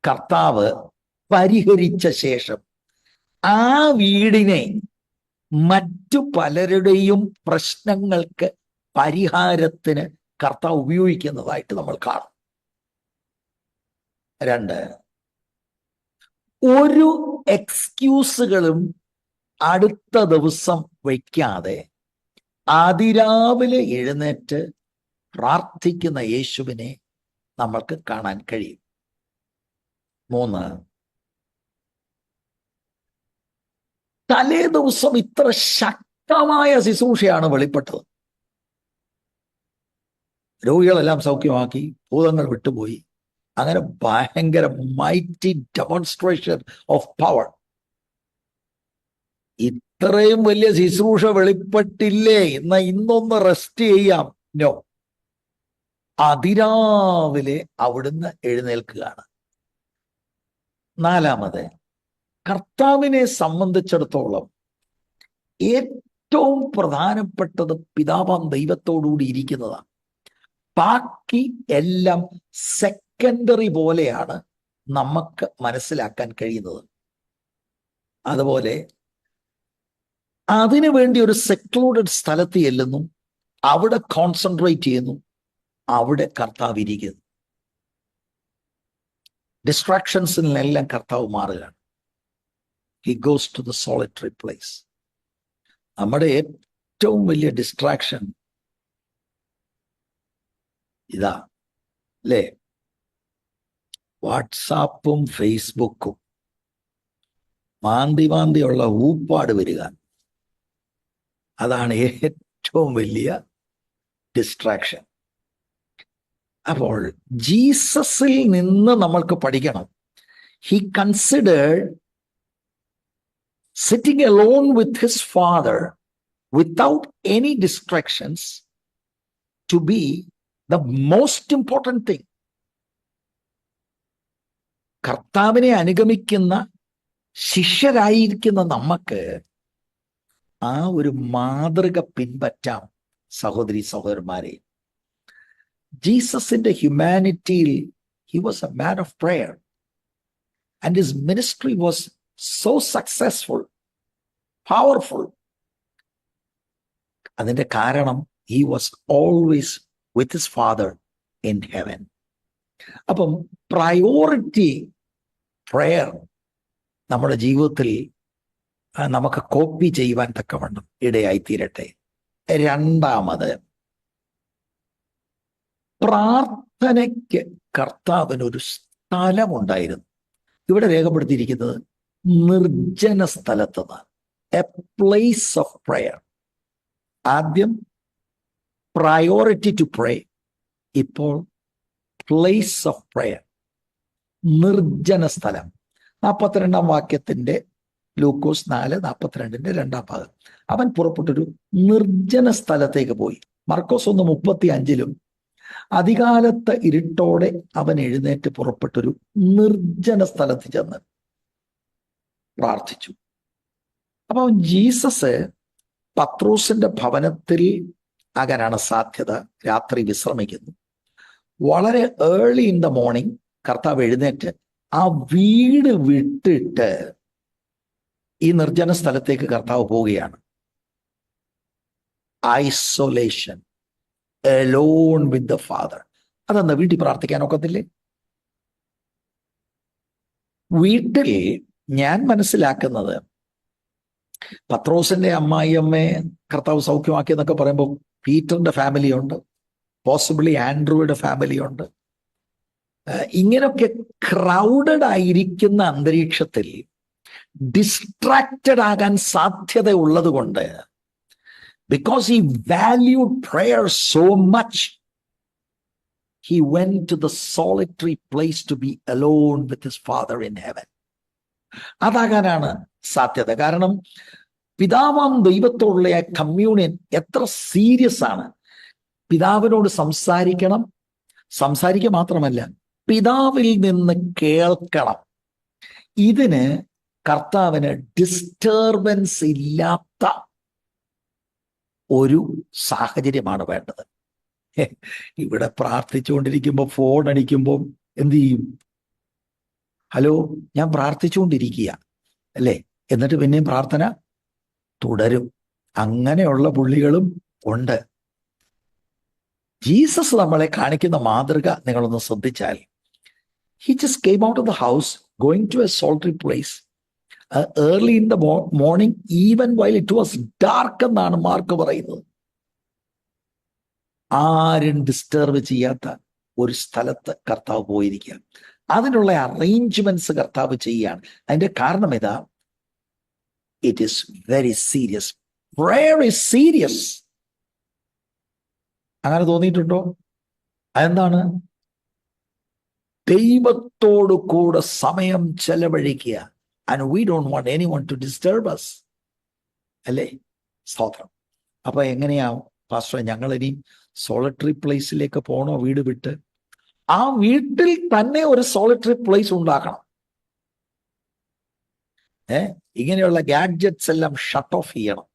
കർത്താവ് പരിഹരിച്ച ശേഷം ആ വീടിനെ മറ്റു പലരുടെയും പ്രശ്നങ്ങൾക്ക് പരിഹാരത്തിന് കർത്താവ് ഉപയോഗിക്കുന്നതായിട്ട് നമ്മൾ കാണും. 2, ഒരു എക്സ്ക്യൂസുകളും അടുത്ത ദിവസം വയ്ക്കാതെ അതിരാവിലെ എഴുന്നേറ്റ് പ്രാർത്ഥിക്കുന്ന യേശുവിനെ നമ്മൾക്ക് കാണാൻ കഴിയും. 3, തലേ ദിവസം ഇത്ര ശക്തമായ ശുശ്രൂഷയാണ് വെളിപ്പെട്ടത്. രോഗികളെല്ലാം സൗഖ്യമാക്കി, ഭൂതങ്ങൾ വിട്ടുപോയി. അങ്ങനെ ഭയങ്കര മൈറ്റി ഡെമോൺസ്ട്രേഷൻ ഓഫ് പവർ. ഇത്രയും വലിയ ശുശ്രൂഷ വെളിപ്പെട്ടില്ലേ, ഇന്നൊന്ന് റെസ്റ്റ് ചെയ്യാം? നോ. അതിരാവിലെ അവിടുന്ന് എഴുന്നേൽക്കുകയാണ്. 4, കർത്താവിനെ സംബന്ധിച്ചിടത്തോളം ഏറ്റവും പ്രധാനപ്പെട്ടത് പിതാവാം ദൈവത്തോടുകൂടി ഇരിക്കുന്നതാണ്. ബാക്കി എല്ലാം സെക്കൻഡറി പോലെയാണ് നമുക്ക് മനസ്സിലാക്കാൻ കഴിയുന്നത്. അതുപോലെ അതിനു വേണ്ടി ഒരു സെക്ലൂഡഡ് സ്ഥലത്ത് ചെല്ലുന്നു, അവിടെ കോൺസെൻട്രേറ്റ് ചെയ്യുന്നു, അവിടെ കർത്താവ് ഇരിക്കുന്നു. ഡിസ്ട്രാക്ഷൻസിനെല്ലാം കർത്താവ് മാറുകയാണ്. He goes to the solitary place. നമ്മുടെ ഏറ്റവും വലിയ ഡിസ്ട്രാക്ഷൻ ഇതാ അല്ലേ? വാട്സാപ്പും ഫേസ്ബുക്കും. മാന്തിയുള്ള ഊപ്പാട് വരിക, അതാണ് ഏറ്റവും വലിയ ഡിസ്ട്രാക്ഷൻ. അപ്പോൾ ജീസസിൽ നിന്ന് നമ്മൾക്ക് പഠിക്കണം. He considered sitting alone with his father without any distractions to be the most important thing. കർത്താവിനെ അനുഗമിക്കുന്ന ശിഷ്യരായിരിക്കുന്ന നമുക്ക് ആ ഒരു മാതൃക പിൻപറ്റാം. സഹോദരി സഹോദരന്മാരെ, ജീസസിന്റെ ഹ്യൂമാനിറ്റിയിൽ he was a man of prayer and his ministry was so successful, powerful. അതിന്റെ കാരണം he was always with his father in heaven. അപ്പം പ്രയോറിറ്റി പ്രയർ നമ്മുടെ ജീവിതത്തിൽ നമുക്ക് കോപ്പി ചെയ്യുവാൻ തക്കവണ്ണം ഇടയായിത്തീരട്ടെ. 2, പ്രാർത്ഥനയ്ക്ക് കർത്താവിനൊരു സ്ഥലമുണ്ടായിരുന്നു. ഇവിടെ രേഖപ്പെടുത്തിയിരിക്കുന്നത് നിർജ്ജന സ്ഥലത്തെന്നാണ്. A place of prayer. ആദ്യം പ്രയോറിറ്റി ടു പ്രേ, ഇപ്പോൾ പ്ലേസ് ഓഫ് പ്രയർ, നിർജ്ജന സ്ഥലം. 42 വാക്യത്തിന്റെ ലൂക്കോസ് 4:42 2 ഭാഗം. അവൻ പുറപ്പെട്ടൊരു നിർജ്ജന സ്ഥലത്തേക്ക് പോയി. മർക്കോസ് 1:35 അധികാലത്ത് ഇരുട്ടോടെ അവൻ എഴുന്നേറ്റ് പുറപ്പെട്ടൊരു നിർജ്ജന സ്ഥലത്ത് ചെന്ന് പ്രാർത്ഥിച്ചു. അപ്പൊ ജീസസ് പത്രോസിന്റെ ഭവനത്തിൽ ആകാനാണ് സാധ്യത. രാത്രി വിശ്രമിക്കുന്നു. വളരെ ഏർലി ഇൻ ദ മോർണിംഗ് കർത്താവ് എഴുന്നേറ്റ് ആ വീട് വിട്ടിട്ട് ഈ നിർജ്ജന സ്ഥലത്തേക്ക് കർത്താവ് പോവുകയാണ്. Isolation, alone with the Father. അതെന്താ, വീട്ടിൽ പ്രാർത്ഥിക്കാൻ ഒക്കത്തില്ലേ? വീട്ടിൽ ഞാൻ മനസ്സിലാക്കുന്നത്, പത്രോസിന്റെ അമ്മായിയമ്മയെ കർത്താവ് സൗഖ്യമാക്കിയെന്നൊക്കെ പറയുമ്പോൾ പീറ്ററിന്റെ ഫാമിലി ഉണ്ട്, പോസിബിളി ആൻഡ്രൂയുടെ ഫാമിലി ഉണ്ട്. ഇങ്ങനെയൊക്കെ ക്രൗഡഡ് ആയിരിക്കുന്ന അന്തരീക്ഷത്തിൽ ഡിസ്ട്രാക്റ്റഡ് ആകാൻ സാധ്യത ഉള്ളത് കൊണ്ട്, because he valued prayer so much, he went to the solitary place to be alone with his Father in heaven. അതാകാനാണ് സാധ്യത. കാരണം പിതാവാം ദൈവത്തോടുള്ള ആ കമ്മ്യൂണിയൻ എത്ര സീരിയസ് ആണ്. പിതാവിനോട് സംസാരിക്കണം, സംസാരിക്കുക മാത്രമല്ല പിതാവിൽ നിന്ന് കേൾക്കണം. ഇതിന് കർത്താവിന് ഡിസ്റ്റർബൻസ് ഇല്ലാത്ത ഒരു സാഹചര്യമാണ് വേണ്ടത്. ഇവിടെ പ്രാർത്ഥിച്ചുകൊണ്ടിരിക്കുമ്പോൾ ഫോൺ അടിക്കുമ്പോൾ എന്ത് ചെയ്യും? ഹലോ, ഞാൻ പ്രാർത്ഥിച്ചുകൊണ്ടിരിക്കുക അല്ലേ, എന്നിട്ട് പിന്നെയും പ്രാർത്ഥന തുടരും. അങ്ങനെയുള്ള പുള്ളികളും ഉണ്ട്. ജീസസ് നമ്മളെ കാണിക്കുന്ന മാതൃക നിങ്ങളൊന്ന് ശ്രദ്ധിച്ചാൽ, he just came out of the house going to a solitary place early in the morning, even while it was dark എന്നാണ് മാർക്ക് പറയുന്നത്. ആരും ഡിസ്റ്റർബ് ചെയ്യാത്ത ഒരു സ്ഥലത്ത് കർത്താവ് പോയിരിക്കുക. അതിനുള്ള അറേഞ്ച്മെന്റ്സ് കർത്താവ് ചെയ്യുകയാണ്. അതിന്റെ കാരണം ഇതാ, it is very serious. Prayer is serious. അങ്ങനെ തോന്നിയിട്ടുണ്ടോ? അതെന്താണ്? ദൈവത്തോടു കൂടെ സമയം ചെലവഴിക്കുക. And we don't want anyone to disturb us. അല്ലേ? സ്തോത്രം. അപ്പൊ എങ്ങനെയാ പാസ്റ്റർ, ഞങ്ങൾ ഇനിയും സോളിറ്ററി പ്ലേസിലേക്ക് പോകണോ വീട് വിട്ട്? ആ വീട്ടിൽ തന്നെ ഒരു സോളിറ്ററി പ്ലേസ് ഉണ്ടാക്കണം. ഇങ്ങനെയുള്ള ഗാഡ്ജറ്റ്സ് എല്ലാം ഷട്ട് ഓഫ് ചെയ്യണം.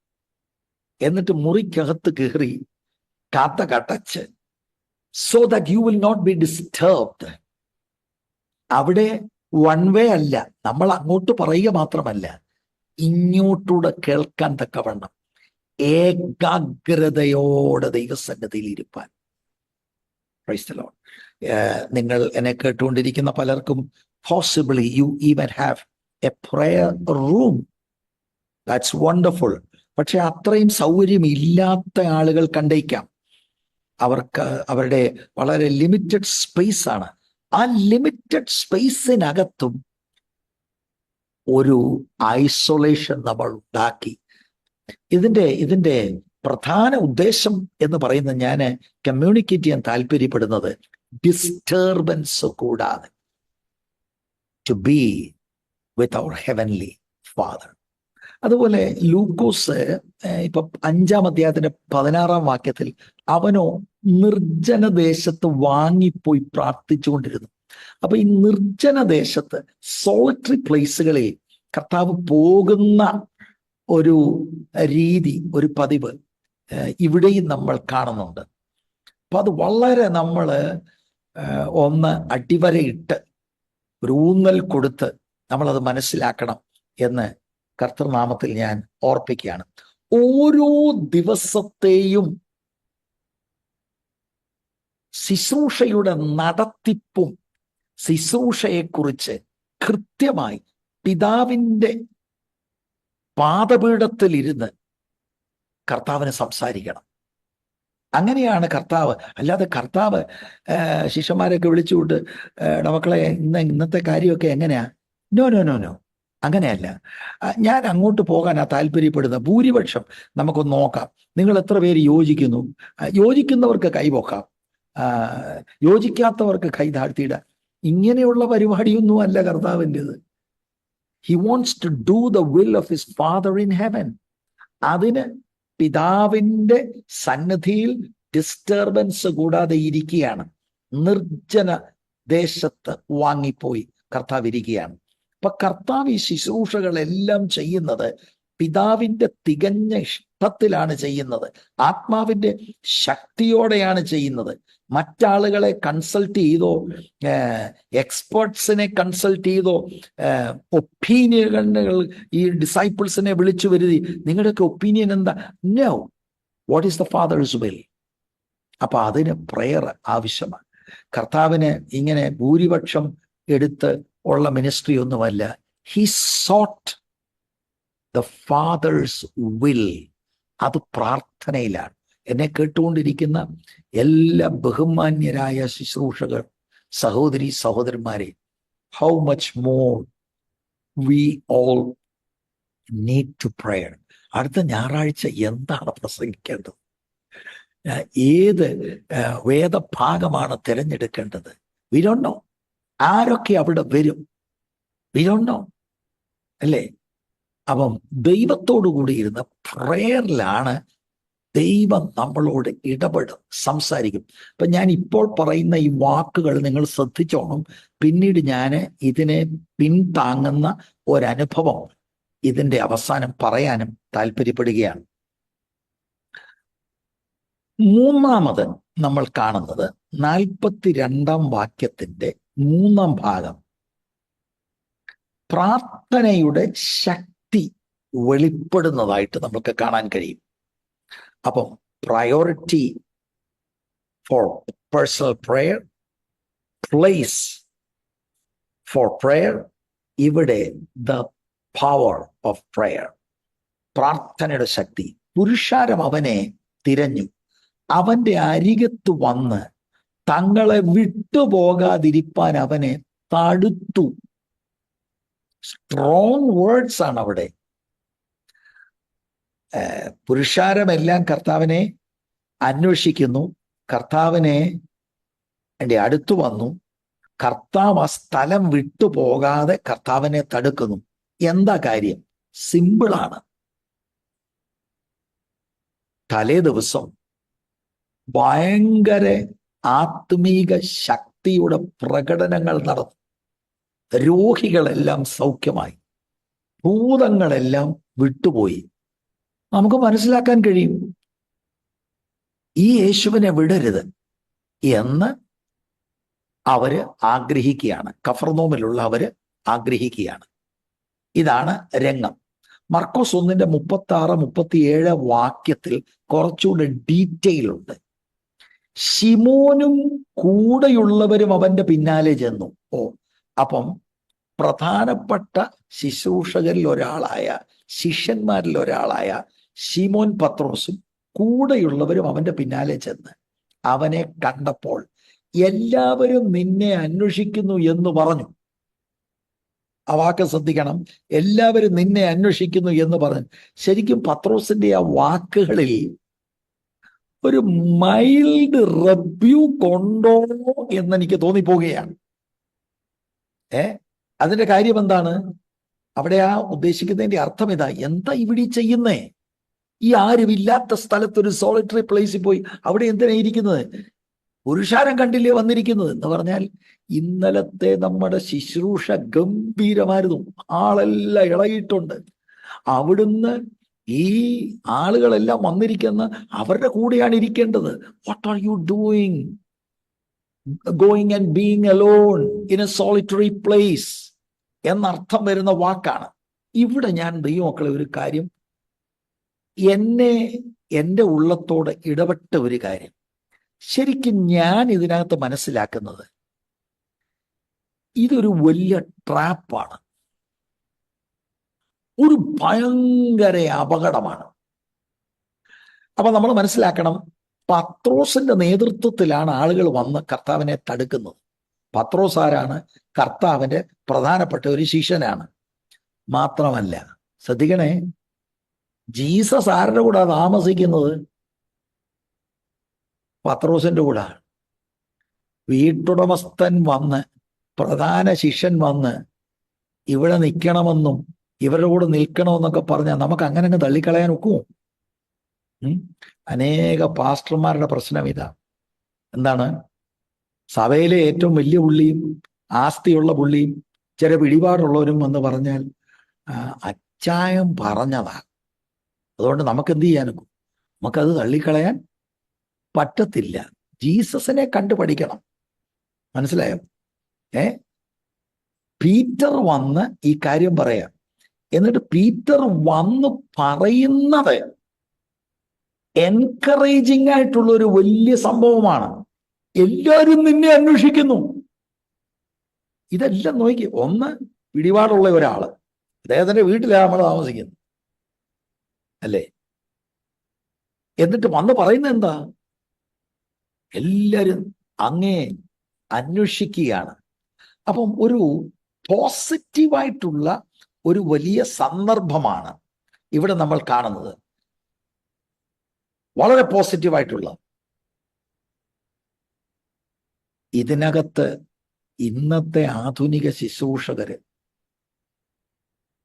എന്നിട്ട് മുറിക്കകത്ത് കയറി കടച്ച്, so that you will not be disturbed. അവിടെ വൺ വേ അല്ല, നമ്മൾ അങ്ങോട്ട് പറയുക മാത്രമല്ല, ഇങ്ങോട്ടൂടെ കേൾക്കാൻ തക്കവണ്ണം ഏകാഗ്രതയോടെ ദൈവസന്നിധിയിൽ ഇരുപ്പാൻ. Praise the Lord. നിങ്ങൾ എന്നെ കേട്ടുകൊണ്ടിരിക്കുന്ന പലർക്കും possibly you even have A prayer room. That's wonderful. പക്ഷെ അത്രയും സൗകര്യം ഇല്ലാത്ത ആളുകൾ കണ്ടേക്കാം. അവർക്ക് അവരുടെ വളരെ ലിമിറ്റഡ് സ്പേസ് ആണ്. ആ ലിമിറ്റഡ് സ്പേസിനകത്തും ഒരു ഐസൊലേഷൻ നമ്മൾ ഉണ്ടാക്കി. ഇതിന്റെ പ്രധാന ഉദ്ദേശം എന്ന് പറയുന്നത്, ഞാൻ കമ്മ്യൂണിക്കേറ്റ് ചെയ്യാൻ താല്പര്യപ്പെടുന്നത്, ഡിസ്റ്റർബൻസ് കൂടാതെ to be with our heavenly father. അതുപോലെ ലൂക്കോസ് ഇപ്പൊ 5-ാം അധ്യായത്തിന്റെ 16-ാം വാക്യത്തിൽ, അവനോ നിർജ്ജന ദേശത്ത് വാങ്ങിപ്പോയി പ്രാർത്ഥിച്ചുകൊണ്ടിരുന്നു. അപ്പൊ ഈ നിർജ്ജന ദേശത്ത് സോളിറ്ററി പ്ലേസുകളിൽ കർത്താവ് പോകുന്ന ഒരു രീതി, ഒരു പതിവ് ഇവിടെയും നമ്മൾ കാണുന്നുണ്ട്. അപ്പൊ അത് വളരെ നമ്മൾ ഒന്ന് അടിവരയിട്ട് ഒരു ഊന്നൽ കൊടുത്ത് നമ്മളത് മനസ്സിലാക്കണം എന്ന് കർത്തൃനാമത്തിൽ ഞാൻ ഓർപ്പിക്കുകയാണ്. ഓരോ ദിവസത്തെയും ശുശ്രൂഷയുടെ നടത്തിപ്പും ശുശ്രൂഷയെക്കുറിച്ച് കൃത്യമായി പിതാവിൻ്റെ പാദപീഠത്തിൽ ഇരുന്ന് കർത്താവിന് സംസാരിക്കണം. അങ്ങനെയാണ് കർത്താവ്. അല്ലാതെ കർത്താവ് ശിഷ്യന്മാരെയൊക്കെ വിളിച്ചുകൊണ്ട് മക്കളെ ഇന്നത്തെ കാര്യമൊക്കെ എങ്ങനെയാ? നോ നോ നോ നോ, അങ്ങനെയല്ല. ഞാൻ അങ്ങോട്ട് പോകാനാ താല്പര്യപ്പെടുന്ന ഭൂരിപക്ഷം നമുക്കൊന്ന് നോക്കാം. നിങ്ങൾ എത്ര പേര് യോജിക്കുന്നു? യോജിക്കുന്നവർക്ക് കൈപൊക്കാം, യോജിക്കാത്തവർക്ക് കൈ താഴ്ത്തിയിടാം. ഇങ്ങനെയുള്ള പരിപാടിയൊന്നും അല്ല കർത്താവിൻ്റെത്. He wants to do the will of his Father in heaven. അതിന് പിതാവിൻ്റെ സന്നിധിയിൽ ഡിസ്റ്റർബൻസ് കൂടാതെ ഇരിക്കുകയാണ്. നിർജ്ജന ദേശത്ത് വാങ്ങിപ്പോയി കർത്താവ് ഇരിക്കുകയാണ്. അപ്പൊ കർത്താവ് ഈ ശുശ്രൂഷകളെല്ലാം ചെയ്യുന്നത് പിതാവിൻ്റെ തികഞ്ഞ ഇഷ്ടത്തിലാണ് ചെയ്യുന്നത്. ആത്മാവിൻ്റെ ശക്തിയോടെയാണ് ചെയ്യുന്നത്. മറ്റാളുകളെ കൺസൾട്ട് ചെയ്തോ, എക്സ്പേർട്സിനെ കൺസൾട്ട് ചെയ്തോ, ഒപ്പീനിയനുകൾ ഈ ഡിസൈപ്പിൾസിനെ വിളിച്ചു വരുത്തി നിങ്ങളുടെയൊക്കെ ഒപ്പീനിയൻ എന്താ? No, what is the father's will. അപ്പൊ അതിന് പ്രെയർ ആവശ്യമാണ്. കർത്താവിന് ഇങ്ങനെ ഭൂരിപക്ഷം എടുത്ത് ഉള്ള മിനിസ്ട്രി ഒന്നുമല്ല. He sought the father's will. അത് പ്രാർത്ഥനയിലാണ്. എന്നെ കേട്ടുകൊണ്ടിരിക്കുന്ന എല്ലാ ബഹുമാന്യരായ ശുശ്രൂഷകർ, സഹോദരി സഹോദരന്മാരെ, how much more we all need to prayer. അടുത്ത ഞായറാഴ്ച എന്താണ് പ്രസംഗിക്കേണ്ടത്? ഏത് വേദഭാഗമാണ് തിരഞ്ഞെടുക്കേണ്ടത്? We don't know. ആരൊക്കെ അവിടെ വരും? വി ഡോണ്ട് നോ, അല്ലേ? അപ്പം ദൈവത്തോടു കൂടി ഇരുന്ന പ്രേയറിലാണ് ദൈവം നമ്മളോട് ഇടപെടും, സംസാരിക്കും. അപ്പൊ ഞാൻ ഇപ്പോൾ പറയുന്ന ഈ വാക്കുകൾ നിങ്ങൾ ശ്രദ്ധിച്ചോണം. പിന്നീട് ഞാൻ ഇതിനെ പിന്താങ്ങുന്ന ഒരനുഭവം ഇതിന്റെ അവസാനം പറയാനും താല്പര്യപ്പെടുകയാണ്. മൂന്നാമത് നമ്മൾ കാണുന്നത് 42-ാം വാക്യത്തിന്റെ 3-ാം ഭാഗം. പ്രാർത്ഥനയുടെ ശക്തി വെളിപ്പെടുന്നതായിട്ട് നമുക്ക് കാണാൻ കഴിയും. അപ്പം priority for personal prayer, place for prayer, ഇവിടെ ദ പവർ ഓഫ് പ്രെയർ, പ്രാർത്ഥനയുടെ ശക്തി. പുരുഷാരം അവനെ തിരഞ്ഞു, അവന്റെ അരികത്ത് വന്ന് തങ്ങളെ വിട്ടുപോകാതിരിപ്പാൻ അവനെ തടുത്തു. സ്ട്രോങ് വേർഡ്സ് ആണ് അവിടെ. പുരുഷാരമെല്ലാം കർത്താവിനെ അന്വേഷിക്കുന്നു, കർത്താവിനെ എൻ്റെ അടുത്തു വന്നു, കർത്താവ് ആ സ്ഥലം വിട്ടുപോകാതെ കർത്താവിനെ തടുക്കുന്നു. എന്താ കാര്യം? സിമ്പിളാണ്. തലേ ദിവസം ഭയങ്കര ആത്മീക ശക്തിയുടെ പ്രകടനങ്ങൾ നടന്നു. രോഗികളെല്ലാം സൗഖ്യമായി, ഭൂതങ്ങളെല്ലാം വിട്ടുപോയി. നമുക്ക് മനസ്സിലാക്കാൻ കഴിയും, ഈ യേശുവിനെ വിടരുത് എന്ന് അവര് ആഗ്രഹിക്കുകയാണ്. കഫർനോമിലുള്ള അവര് ആഗ്രഹിക്കുകയാണ്. ഇതാണ് രംഗം. മർക്കോസ് 1:36-37 വാക്യത്തിൽ കുറച്ചുകൂടെ ഡീറ്റെയിൽ ഉണ്ട്. ശിമോനും കൂടെയുള്ളവരും അവന്റെ പിന്നാലെ ചെന്നു. അപ്പം പ്രധാനപ്പെട്ട ശുശ്രൂഷകരിൽ ഒരാളായ, ശിഷ്യന്മാരിൽ ഒരാളായ ശിമോൻ പത്രോസും കൂടെയുള്ളവരും അവന്റെ പിന്നാലെ ചെന്ന് അവനെ കണ്ടപ്പോൾ എല്ലാവരും നിന്നെ അന്വേഷിക്കുന്നു എന്ന് പറഞ്ഞു. ആ വാക്ക് ശ്രദ്ധിക്കണം, എല്ലാവരും നിന്നെ അന്വേഷിക്കുന്നു എന്ന് പറഞ്ഞു. ശരിക്കും പത്രോസിന്റെ ആ വാക്കുകളിൽ ഒരു മൈൽഡ് റെബ്യൂക്ക് ഉണ്ടോ എന്നെനിക്ക് തോന്നിപ്പോവുകയാണ്. അതിന്റെ കാര്യം എന്താണ്? അവിടെ ആ ഉദ്ദേശിക്കുന്നതിന്റെ അർത്ഥം ഇതാ, എന്താ ഇവിടെ ചെയ്യുന്നേ? ഈ ആരുമില്ലാത്ത സ്ഥലത്തൊരു സോളിറ്ററി പ്ലേസിൽ പോയി അവിടെ എന്തിനാ ഇരിക്കുന്നത്? പുരുഷാരം കണ്ടില്ലേ വന്നിരിക്കുന്നത് എന്ന് പറഞ്ഞാൽ, ഇന്നലത്തെ നമ്മുടെ ശുശ്രൂഷ ഗംഭീരമായിരുന്നു, ആളെല്ലാം ഇളകിയിട്ടുണ്ട്. അവിടുന്ന് ഈ ആളുകളെല്ലാം വന്നിരിക്കുന്ന അവരുടെ കൂടെയാണ് ഇരിക്കേണ്ടത്. What are you doing going and being alone in a solitary place എന്നർത്ഥം വരുന്ന വാക്കാണ്. ഇവിടെ ഞാൻ ദൈവമക്കളെ ഒരു കാര്യം, എൻ്റെ ഉള്ളത്തോട് ഇടപെട്ട ഒരു കാര്യം, ശരിക്കും ഞാൻ ഇതിനകത്ത് മനസ്സിലാക്കുന്നത് ഇതൊരു വലിയ ട്രാപ്പാണ്, ഒരു ഭയങ്കര അപകടമാണ്. അപ്പൊ നമ്മൾ മനസ്സിലാക്കണം, പത്രോസിന്റെ നേതൃത്വത്തിലാണ് ആളുകൾ വന്ന് കർത്താവിനെ തടുക്കുന്നത്. പത്രോസ് ആരാണ്? കർത്താവിന്റെ പ്രധാനപ്പെട്ട ഒരു ശിഷ്യനാണ്. മാത്രമല്ല, ശ്രദ്ധിക്കണേ, ജീസസ് ആരുടെ കൂടെ താമസിക്കുന്നത്? പത്രോസിന്റെ കൂടെ. വീട്ടുടമസ്ഥൻ വന്ന്, പ്രധാന ശിഷ്യൻ വന്ന് ഇവിടെ നിൽക്കണമെന്നും ഇവരുടെ കൂടെ നിൽക്കണമെന്നൊക്കെ പറഞ്ഞാൽ നമുക്ക് അങ്ങനെ അങ്ങ് തള്ളിക്കളയാൻ ഒക്കുമോ? അനേക പാസ്റ്റർമാരുടെ പ്രശ്നം ഇതാ. എന്താണ്? സഭയിലെ ഏറ്റവും വലിയ പുള്ളിയും ആസ്തിയുള്ള പുള്ളിയും ചില പിടിപാടുള്ളവരും എന്ന് പറഞ്ഞാൽ അച്ചായം പറഞ്ഞതാ, അതുകൊണ്ട് നമുക്ക് എന്ത് ചെയ്യാനൊക്കും? നമുക്കത് തള്ളിക്കളയാൻ പറ്റത്തില്ല. ജീസസിനെ കണ്ടു പഠിക്കണം. മനസ്സിലായോ? പീറ്റർ വന്ന് ഈ കാര്യം പറയാം. എന്നിട്ട് പീറ്റർ വന്ന് പറയുന്നത് എൻകറേജിങ് ആയിട്ടുള്ള ഒരു വലിയ സംഭവമാണ്. എല്ലാവരും നിന്നെ അന്വേഷിക്കുന്നു. ഇതെല്ലാം നോക്കി, ഒന്ന് പിടിപാടുള്ള ഒരാള്, അദ്ദേഹത്തിന്റെ വീട്ടിലാണ് നമ്മൾ താമസിക്കുന്നത് അല്ലേ? എന്നിട്ട് വന്ന് പറയുന്നത് എന്താ? എല്ലാവരും അങ്ങേ അന്വേഷിക്കുകയാണ്. അപ്പം ഒരു പോസിറ്റീവായിട്ടുള്ള ഒരു വലിയ സന്ദർഭമാണ് ഇവിടെ നമ്മൾ കാണുന്നത്, വളരെ പോസിറ്റീവായിട്ടുള്ള. ഇതിനകത്ത് ഇന്നത്തെ ആധുനിക ശുശ്രൂഷകര്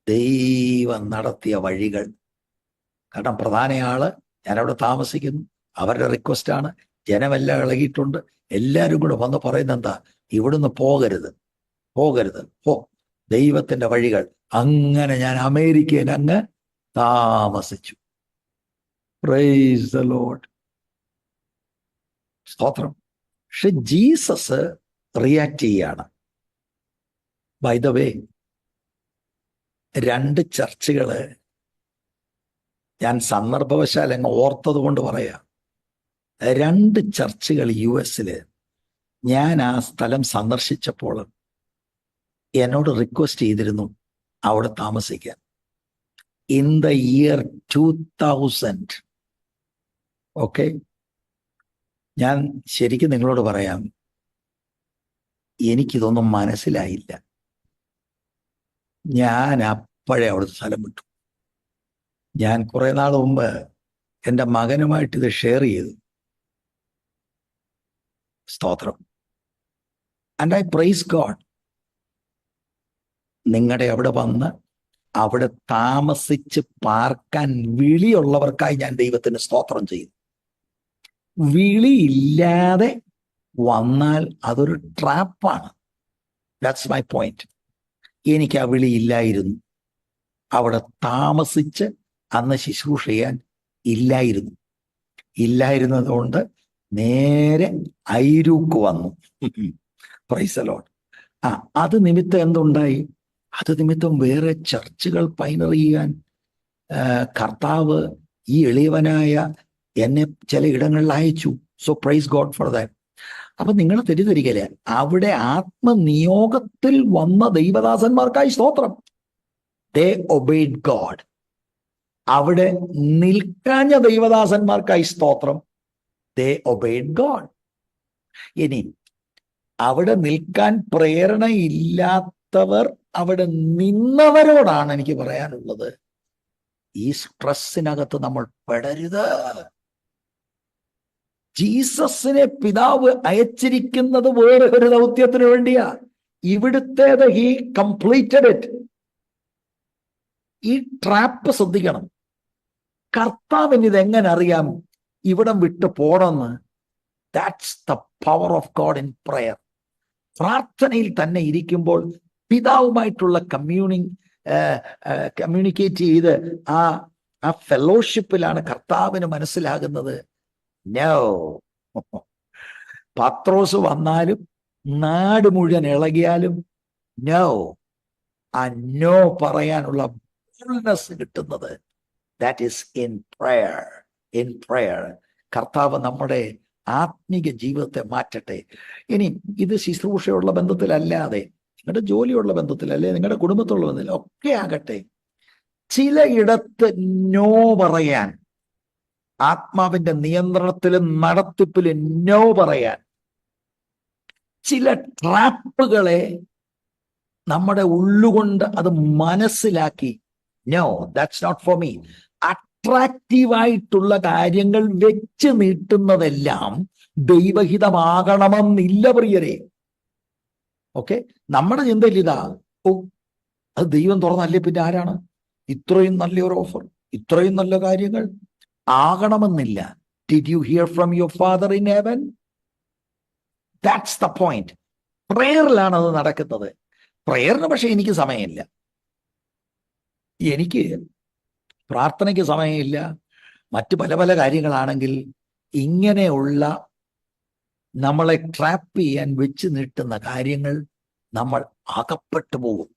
ദൈവം നടത്തിയ വഴികൾ, കാരണം പ്രധാനയാള് ഞാനവിടെ താമസിക്കുന്നു, അവരുടെ റിക്വസ്റ്റാണ്, ജനമെല്ലാം ഇളകിയിട്ടുണ്ട്, എല്ലാവരും കൂടെ വന്ന് പറയുന്നത് എന്താ? ഇവിടുന്ന് പോകരുത്, പോകരുത്, ദൈവത്തിന്റെ വഴികൾ. അങ്ങനെ ഞാൻ അമേരിക്കയിൽ അങ്ങ് താമസിച്ചു. പ്രൈസ് ദി ലോർഡ്, സ്തോത്രം. പക്ഷെ ജീസസ് റിയാക്ട് ചെയ്യാണ്. ബൈ ദ വേ, 2 ചർച്ചുകള് ഞാൻ സന്ദർഭവശാൽ അങ്ങ് ഓർത്തത് കൊണ്ട് പറയാം. 2 ചർച്ചുകൾ US-ല് ഞാൻ ആ സ്ഥലം സന്ദർശിച്ചപ്പോൾ എന്നോട് റിക്വസ്റ്റ് ചെയ്തിരുന്നു അവിടെ താമസിക്കാൻ. ഇൻ ദ ഇയർ 2000, ഓക്കെ, ഞാൻ ശരിക്കും നിങ്ങളോട് പറയാം, എനിക്കിതൊന്നും മനസ്സിലായില്ല. ഞാൻ അപ്പോഴേ അവിടുത്തെ സ്ഥലം വിട്ടു. ഞാൻ കുറെ നാൾ മുമ്പ് എൻ്റെ മകനുമായിട്ട് ഇത് ഷെയർ ചെയ്തു. സ്തോത്രം. And I praise God. നിങ്ങളുടെ അവിടെ വന്ന് അവിടെ താമസിച്ച് പാർക്കാൻ വിളിയുള്ളവർക്കായി ഞാൻ ദൈവത്തിന് സ്തോത്രം ചെയ്തു. വിളിയില്ലാതെ വന്നാൽ അതൊരു ട്രാപ്പാണ്. That's my point. എനിക്ക് ആ വിളിയില്ലായിരുന്നു. അവിടെ താമസിച്ച് അന്ന് ശുശ്രൂഷ ചെയ്യാൻ ഇല്ലായിരുന്നതുകൊണ്ട് നേരെ ഐരൂക്ക് വന്നു. Praise the Lord. അത് നിമിത്തം എന്തുണ്ടായി? അത് നിമിത്തം വേറെ ചർച്ചുകൾ പൈനർ ചെയ്യാൻ കർത്താവ് ഈ എളിയവനായ എന്നെ ചില ഇടങ്ങളിൽ അയച്ചു. So praise God for that. അപ്പൊ നിങ്ങൾ തെറ്റിദ്ധരിക്കല്ലേ, അവിടെ ആത്മനിയോഗത്തിൽ വന്ന ദൈവദാസന്മാർക്കായി സ്തോത്രം. ദേ ഒബേഡ് ഗോഡ്. അവിടെ നിൽക്കാഞ്ഞ ദൈവദാസന്മാർക്കായി സ്തോത്രം. ദേ ഒബേഡ് ഗോഡ്. ഇനി അവിടെ നിൽക്കാൻ പ്രേരണയില്ലാത്തവർ അവിടെ നിന്നവരോടാണ് എനിക്ക് പറയാനുള്ളത്, ഈ സ്ട്രെസ്സിനകത്ത് നമ്മൾ പെടരുത്. ജീസസിനെ പിതാവ് അയച്ചിരിക്കുന്നത് വേറെ ഒരു ദൗത്യത്തിന് വേണ്ടിയാ. ഇവിടുത്തേത് ഹി കംപ്ലീറ്റഡ് ഇറ്റ്. ഈ ട്രാപ്പ് ശ്രദ്ധിക്കണം. കർത്താവിന് ഇതെങ്ങനെ അറിയാം ഇവിടം വിട്ട് പോണമെന്ന്? That's the power of God in prayer. പ്രാർത്ഥനയിൽ തന്നെ ഇരിക്കുമ്പോൾ പിതാവുമായിട്ടുള്ള കമ്മ്യൂണിക്കേറ്റ് ചെയ്ത് ആ ഫെലോഷിപ്പിലാണ് കർത്താവിന് മനസ്സിലാകുന്നത്. നോ, പത്രോസ് വന്നാലും നാട് മുഴുവൻ ഇളകിയാലും നോ, ആ നോ പറയാനുള്ള ബോൾഡ്നെസ് കിട്ടുന്നത് that is in prayer. In prayer. കർത്താവ് നമ്മുടെ ആത്മീക ജീവിതത്തെ മാറ്റട്ടെ. ഇനി ഇത് ശുശ്രൂഷയുള്ള ബന്ധത്തിലല്ലാതെ, നിങ്ങളുടെ ജോലിയുള്ള ബന്ധത്തിലല്ലേ, നിങ്ങളുടെ കുടുംബത്തുള്ള ബന്ധത്തിൽ ഒക്കെ ആകട്ടെ, ചിലയിടത്ത് നോ പറയാൻ, ആത്മാവിന്റെ നിയന്ത്രണത്തിലും നടത്തിപ്പിലും നോ പറയാൻ, ചില ട്രാപ്പുകളെ നമ്മുടെ ഉള്ളുകൊണ്ട് അത് മനസ്സിലാക്കി no, that's not for me. അട്രാക്റ്റീവായിട്ടുള്ള കാര്യങ്ങൾ വെച്ച് നീട്ടുന്നതെല്ലാം ദൈവഹിതമാകണമെന്നില്ല പ്രിയരെ. ഓക്കെ, നമ്മുടെ ചിന്തയിൽ ഇതാ, ഓ അത് ദൈവം തുറന്നല്ലേ, പിന്നെ ആരാണ്? ഇത്രയും നല്ലൊരു ഓഫർ, ഇത്രയും നല്ല കാര്യങ്ങൾ ആകണമെന്നില്ല. Did you hear from your father in heaven? That's the point. പ്രേയറിലാണ് അത് നടക്കുന്നത്. പ്രേയറിന് പക്ഷെ എനിക്ക് സമയമില്ല, എനിക്ക് പ്രാർത്ഥനയ്ക്ക് സമയമില്ല, മറ്റു പല പല കാര്യങ്ങളാണെങ്കിൽ ഇങ്ങനെയുള്ള നമ്മളെ ട്രാപ്പ് ചെയ്യാൻ വെച്ച് നീട്ടുന്ന കാര്യങ്ങൾ നമ്മൾ അകപ്പെട്ടു പോകും.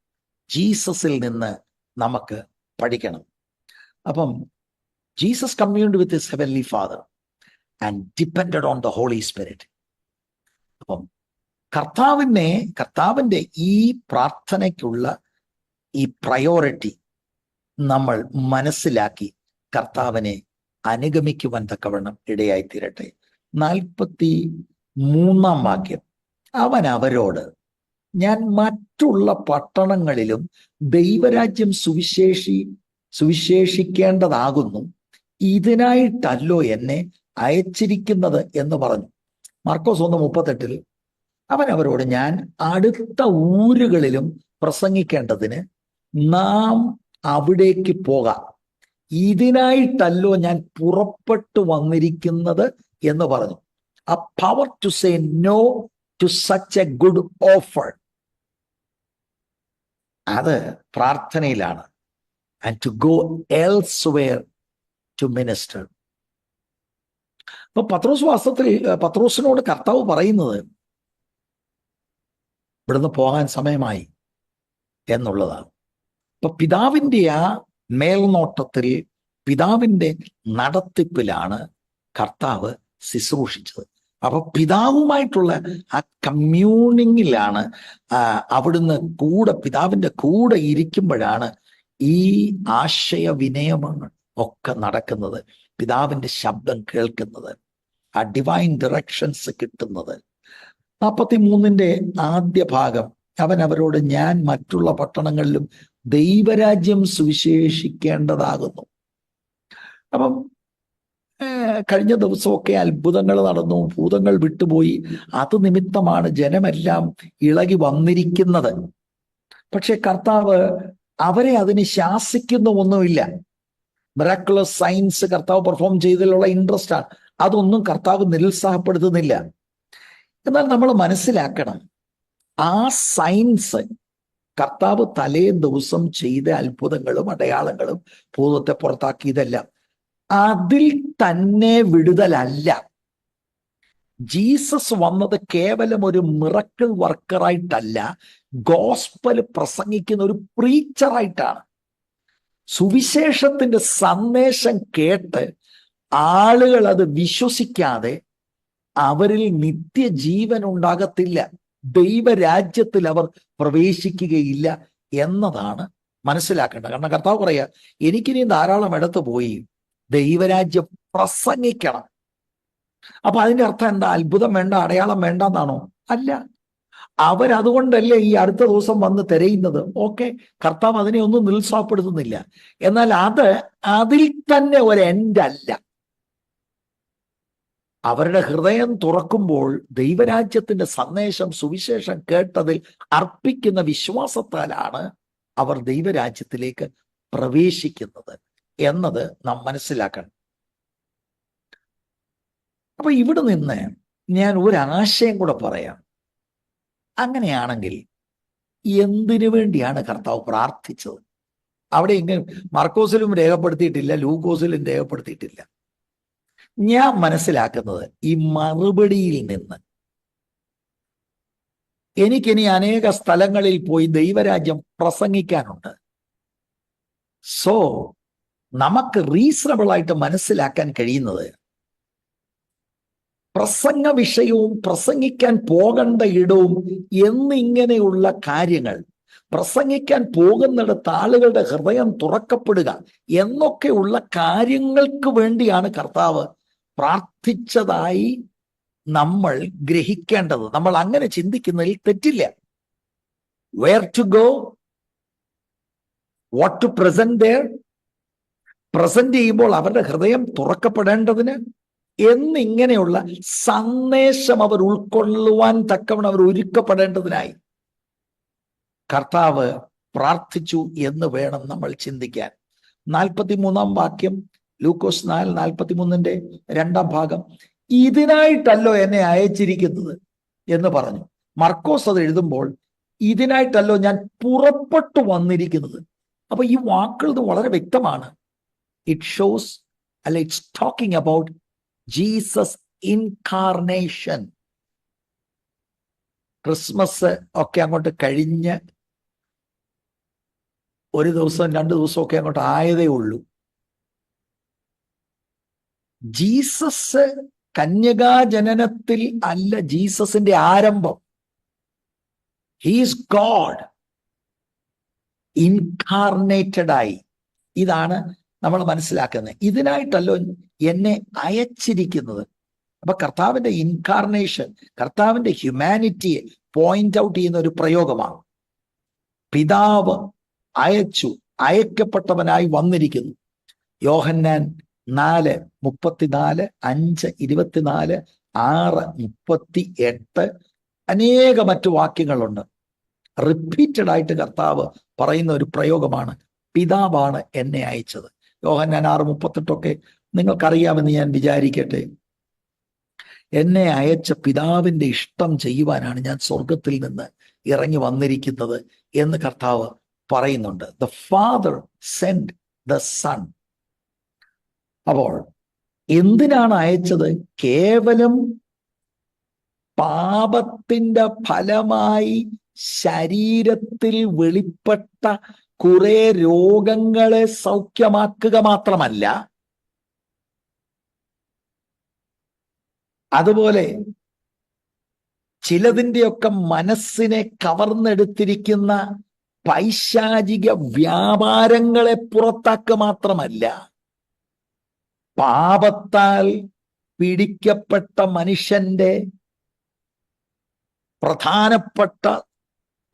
ജീസസിൽ നിന്ന് നമുക്ക് പഠിക്കണം. അപ്പം Jesus communed with his heavenly father and depended on the Holy Spirit. അപ്പം കർത്താവിൻ്റെ ഈ പ്രാർത്ഥനയ്ക്കുള്ള ഈ പ്രയോറിറ്റി നമ്മൾ മനസ്സിലാക്കി കർത്താവിനെ അനുഗമിക്കുവാൻ തക്കവണ്ണം ഇടയായി തീരട്ടെ. 43-ാം വാക്യം, അവൻ അവരോട്, ഞാൻ മറ്റുള്ള പട്ടണങ്ങളിലും ദൈവരാജ്യം സുവിശേഷിക്കേണ്ടതാകുന്നു, ഇതിനായിട്ടല്ലോ എന്നെ അയച്ചിരിക്കുന്നത് എന്ന് പറഞ്ഞു. മർക്കോസ് 1:38 അവൻ അവരോട്, ഞാൻ അടുത്ത ഊരുകളിലും പ്രസംഗിക്കേണ്ടതിന് നാം അവിടേക്ക് പോകാം, ഇതിനായിട്ടല്ലോ ഞാൻ പുറപ്പെട്ടു വന്നിരിക്കുന്നത് എന്ന് പറഞ്ഞു. A power to say no to such a good offer, അത് പ്രാർത്ഥനയിലാണ്. And to go elsewhere to minister. അപ്പൊ പത്രോസിനോട് കർത്താവ് പറയുന്നത് ഇവിടുന്ന് പോകാൻ സമയമായി എന്നുള്ളതാണ്. അപ്പൊ പിതാവിൻ്റെ ആ മേൽനോട്ടത്തിൽ, പിതാവിൻ്റെ നടത്തിപ്പിലാണ് കർത്താവ് ശുശ്രൂഷിച്ചത്. അപ്പൊ പിതാവുമായിട്ടുള്ള ആ കമ്മ്യൂണിങ്ങിലാണ് അവിടുന്ന് പിതാവിൻ്റെ കൂടെ ഇരിക്കുമ്പോഴാണ് ഈ ആശയവിനയമാണ് ഒക്കെ നടക്കുന്നത്, പിതാവിൻ്റെ ശബ്ദം കേൾക്കുന്നത്. ആ ഡിവൈൻ ഡയറക്ഷൻസ് കിട്ടുന്നത്. 43 ആദ്യ ഭാഗം, അവൻ അവരോട്, ഞാൻ മറ്റുള്ള പട്ടണങ്ങളിലും ദൈവരാജ്യം സുവിശേഷിക്കേണ്ടതാകുന്നു. അപ്പം കഴിഞ്ഞ ദിവസമൊക്കെ അത്ഭുതങ്ങൾ നടന്നു, ഭൂതങ്ങൾ വിട്ടുപോയി, അത് നിമിത്തമാണ് ജനമെല്ലാം ഇളകി വന്നിരിക്കുന്നത്. പക്ഷെ കർത്താവ് അവരെ അതിന് ശാസിക്കുന്ന ഒന്നുമില്ല. മിറാക്കുലസ് സയൻസ് കർത്താവ് പെർഫോം ചെയ്തതിലുള്ള ഇൻട്രസ്റ്റ് ആണ്, അതൊന്നും കർത്താവ് നിരുത്സാഹപ്പെടുത്തുന്നില്ല. എന്നാൽ നമ്മൾ മനസ്സിലാക്കണം, ആ സയൻസ് കർത്താവ് തലേ ദിവസം ചെയ്ത അത്ഭുതങ്ങളും അടയാളങ്ങളും ഭൂതത്തെ പുറത്താക്കിയതെല്ലാം അതിൽ തന്നെ വിടുതലല്ല. ജീസസ് വന്നത് കേവലം ഒരു മിറക്കിൾ വർക്കറായിട്ടല്ല, ഗോസ്പൽ പ്രസംഗിക്കുന്ന ഒരു പ്രീച്ചറായിട്ടാണ്. സുവിശേഷത്തിന്റെ സന്ദേശം കേട്ട് ആളുകൾ അത് വിശ്വസിക്കാതെ അവരിൽ നിത്യജീവൻ ഉണ്ടാകത്തില്ല, ദൈവരാജ്യത്തിൽ അവർ പ്രവേശിക്കുകയില്ല എന്നതാണ് മനസ്സിലാക്കേണ്ടത്. കാരണം കർത്താവ് പറയാ, എനിക്കിനി ധാരാളം ഇടത്ത് പോയി ദൈവരാജ്യം പ്രസംഗിക്കണം. അപ്പൊ അതിന്റെ അർത്ഥം എന്താ? അത്ഭുതം വേണ്ട, അടയാളം വേണ്ട എന്നാണോ? അല്ല. അവരതുകൊണ്ടല്ലേ ഈ അടുത്ത ദിവസം വന്ന് തിരയുന്നത്. ഓക്കെ, കർത്താവ് അതിനെ ഒന്നും നിരുത്സാഹപ്പെടുത്തുന്നില്ല. എന്നാൽ അതിൽ തന്നെ ഒരു എൻഡ് അല്ല. അവരുടെ ഹൃദയം തുറക്കുമ്പോൾ ദൈവരാജ്യത്തിന്റെ സന്ദേശം, സുവിശേഷം കേട്ടതിൽ അർപ്പിക്കുന്ന വിശ്വാസത്താലാണ് അവർ ദൈവരാജ്യത്തിലേക്ക് പ്രവേശിക്കുന്നത് എന്നത് നാം മനസ്സിലാക്കണം. അപ്പൊ ഇവിടെ നിന്ന് ഞാൻ ഒരാശയം കൂടെ പറയാം. അങ്ങനെയാണെങ്കിൽ എന്തിനു വേണ്ടിയാണ് കർത്താവ് പ്രാർത്ഥിച്ചത്? അവിടെ ഇങ്ങനെ മർക്കോസിലും രേഖപ്പെടുത്തിയിട്ടില്ല, ലൂക്കോസിലും രേഖപ്പെടുത്തിയിട്ടില്ല. ഞാൻ മനസ്സിലാക്കുന്നത്, ഈ മറുപടിയിൽ നിന്ന് എനിക്കിനി അനേക സ്ഥലങ്ങളിൽ പോയി ദൈവരാജ്യം പ്രസംഗിക്കാനുണ്ട്. സോ നമുക്ക് റീസണബിൾ ആയിട്ട് മനസ്സിലാക്കാൻ കഴിയുന്നത്, പ്രസംഗ വിഷയവും പ്രസംഗിക്കാൻ പോകേണ്ട ഇടവും എന്നിങ്ങനെയുള്ള കാര്യങ്ങൾ, പ്രസംഗിക്കാൻ പോകുന്നിടത്ത് ആളുകളുടെ ഹൃദയം തുറക്കപ്പെടുക എന്നൊക്കെയുള്ള കാര്യങ്ങൾക്ക് വേണ്ടിയാണ് കർത്താവ് പ്രാർത്ഥിച്ചതായി നമ്മൾ ഗ്രഹിക്കേണ്ടത്. നമ്മൾ അങ്ങനെ ചിന്തിക്കുന്നതിൽ തെറ്റില്ല. Where to go, what to present there, present ചെയ്യുമ്പോൾ അവരുടെ ഹൃദയം തുറക്കപ്പെടേണ്ടതിന് എന്നിങ്ങനെയുള്ള സന്ദേശം അവർ ഉൾക്കൊള്ളുവാൻ തക്കവണ്ണം അവർ ഒരുക്കപ്പെടേണ്ടതിനായി കർത്താവ് പ്രാർത്ഥിച്ചു എന്ന് വേണം നമ്മൾ ചിന്തിക്കാൻ. 43 വാക്യം, ലൂക്കോസ് 4:43 2 ഭാഗം, ഇതിനായിട്ടല്ലോ എന്നെ അയച്ചിരിക്കുന്നത് എന്ന് പറഞ്ഞു. മർക്കോസ് അത് എഴുതുമ്പോൾ ഇതിനായിട്ടല്ലോ ഞാൻ പുറപ്പെട്ടു വന്നിരിക്കുന്നത്. അപ്പൊ ഈ വാക്കുകൾ വളരെ വ്യക്തമാണ്. ഇറ്റ് ഷോസ്, അല്ല, it's talking about Jesus incarnation. Christmas ഒക്കെ അങ്ങോട്ട് കഴിഞ്ഞ് ഒരു ദിവസം 2 ദിവസമൊക്കെ അങ്ങോട്ട് ആയതേ ഉള്ളൂ. ജീസസ് കന്യകാജനനത്തിൽ അല്ല ജീസസിന്റെ ആരംഭം. ഹീസ് ഗോഡ് ഇൻകാർനേറ്റഡ് ആയി. ഇതാണ് നമ്മൾ മനസ്സിലാക്കുന്നത്. ഇതിനായിട്ടല്ലോ എന്നെ അയച്ചിരിക്കുന്നത്. അപ്പൊ കർത്താവിന്റെ ഇൻകാർനേഷൻ, കർത്താവിന്റെ ഹ്യൂമാനിറ്റിയെ പോയിന്റ് ഔട്ട് ചെയ്യുന്ന ഒരു പ്രയോഗമാണ്. പിതാവ് അയച്ചു, അയക്കപ്പെട്ടവനായി വന്നിരിക്കുന്നു. യോഹന്നാൻ 4:34, 5:24, 6:38, അനേക മറ്റു വാക്യങ്ങളുണ്ട്. റിപ്പീറ്റഡ് ആയിട്ട് കർത്താവ് പറയുന്ന ഒരു പ്രയോഗമാണ്, പിതാവാണ് എന്നെ അയച്ചത്. യോഹന്നാൻ 6:38 നിങ്ങൾക്കറിയാമെന്ന് ഞാൻ വിചാരിക്കട്ടെ. എന്നെ അയച്ച പിതാവിന്റെ ഇഷ്ടം ചെയ്യുവാനാണ് ഞാൻ സ്വർഗത്തിൽ നിന്ന് ഇറങ്ങി വന്നിരിക്കുന്നത് എന്ന് കർത്താവ് പറയുന്നുണ്ട്. The father send the son. അപ്പോൾ എന്തിനാണ് അയച്ചത്? കേവലം പാപത്തിന്റെ ഫലമായി ശരീരത്തിൽ വെളിപ്പെട്ട കുറെ രോഗങ്ങളെ സൗഖ്യമാക്കുക മാത്രമല്ല, അതുപോലെ ചിലതിൻ്റെയൊക്കെ മനസ്സിനെ കവർന്നെടുത്തിരിക്കുന്ന പൈശാചിക വ്യാപാരങ്ങളെ പുറത്താക്കുക മാത്രമല്ല, പാപത്താൽ പിടിക്കപ്പെട്ട മനുഷ്യന്റെ പ്രധാനപ്പെട്ട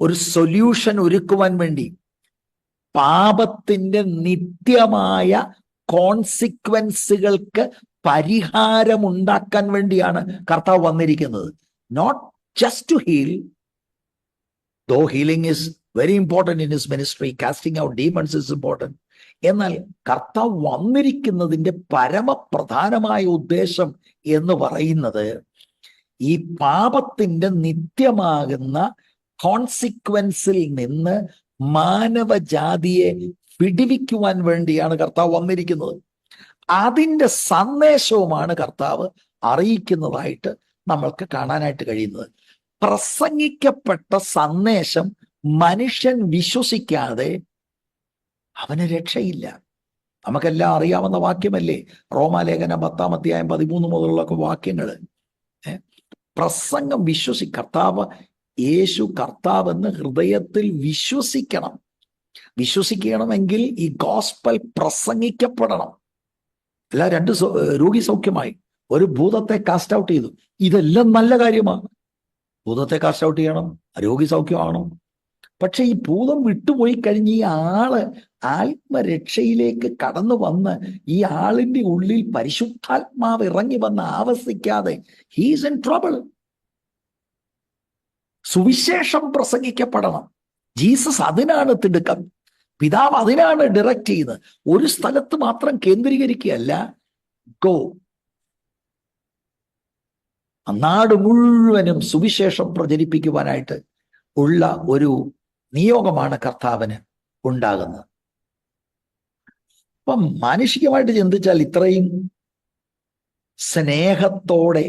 ഒരു സൊല്യൂഷൻ ഒരുക്കുവാൻ വേണ്ടി, പാപത്തിന്റെ നിത്യമായ കോൺസിക്വൻസുകൾക്ക് പരിഹാരമുണ്ടാക്കാൻ വേണ്ടിയാണ് കർത്താവ് വന്നിരിക്കുന്നത്. Not just to heal, though healing is very important in his ministry, casting out demons is important. എന്നാൽ കർത്താവ് വന്നിരിക്കുന്നതിൻ്റെ പരമപ്രധാനമായ ഉദ്ദേശം എന്ന് പറയുന്നത് ഈ പാപത്തിന്റെ നിത്യമാകുന്ന കോൺസിക്വൻസിൽ നിന്ന് മാനവജാതിയെ വിടുവിക്കുവാൻ വേണ്ടിയാണ് കർത്താവ് വന്നിരിക്കുന്നത്. അതിൻ്റെ സന്ദേശവുമാണ് കർത്താവ് അറിയിക്കുന്നതായിട്ട് നമ്മൾക്ക് കാണാനായിട്ട് കഴിയുന്നത്. പ്രസംഗിക്കപ്പെട്ട സന്ദേശം മനുഷ്യൻ വിശ്വസിക്കാതെ അവന് രക്ഷയില്ല. നമുക്കെല്ലാം അറിയാവുന്ന വാക്യമല്ലേ റോമാലേഖനം 10-ാം അധ്യായം 13 മുതലുള്ള വാക്യങ്ങൾ. പ്രസംഗം കർത്താവ് യേശു കർത്താവെന്ന് ഹൃദയത്തിൽ വിശ്വസിക്കണമെങ്കിൽ ഈ ഗോസ്പൽ പ്രസംഗിക്കപ്പെടണം. അല്ല, 2 രോഗി സൗഖ്യമായി, ഒരു ഭൂതത്തെ കാസ്റ്റ് ഔട്ട് ചെയ്തു. ഇതെല്ലാം നല്ല കാര്യമാണ്. ഭൂതത്തെ കാസ്റ്റ് ഔട്ട് ചെയ്യണം, രോഗി സൗഖ്യമാകണം. പക്ഷെ ഈ ഭൂതം വിട്ടുപോയി കഴിഞ്ഞ് ഈ ആള് ആത്മരക്ഷയിലേക്ക് കടന്നു വന്ന് ഈ ആളിന്റെ ഉള്ളിൽ പരിശുദ്ധാത്മാവ് ഇറങ്ങി വന്ന് ആവസിക്കാതെ ഹീസ് ഇൻ ട്രബിൾ. സുവിശേഷം പ്രസംഗിക്കപ്പെടണം. ജീസസ് അതിനാണ് തിടുക്കം, പിതാവ് അതിനാണ് ഡയറക്റ്റ് ചെയ്യുന്നത്. ഒരു സ്ഥലത്ത് മാത്രം കേന്ദ്രീകരിക്കുകയല്ല, ഗോ, നാട് മുഴുവനും സുവിശേഷം പ്രചരിപ്പിക്കുവാനായിട്ട് ഉള്ള ഒരു നിയോഗമാണ് കർത്താവിന് ഉണ്ടാകുന്നത്. അപ്പം മാനുഷികമായിട്ട് ചിന്തിച്ചാൽ ഇത്രയും സ്നേഹത്തോടെ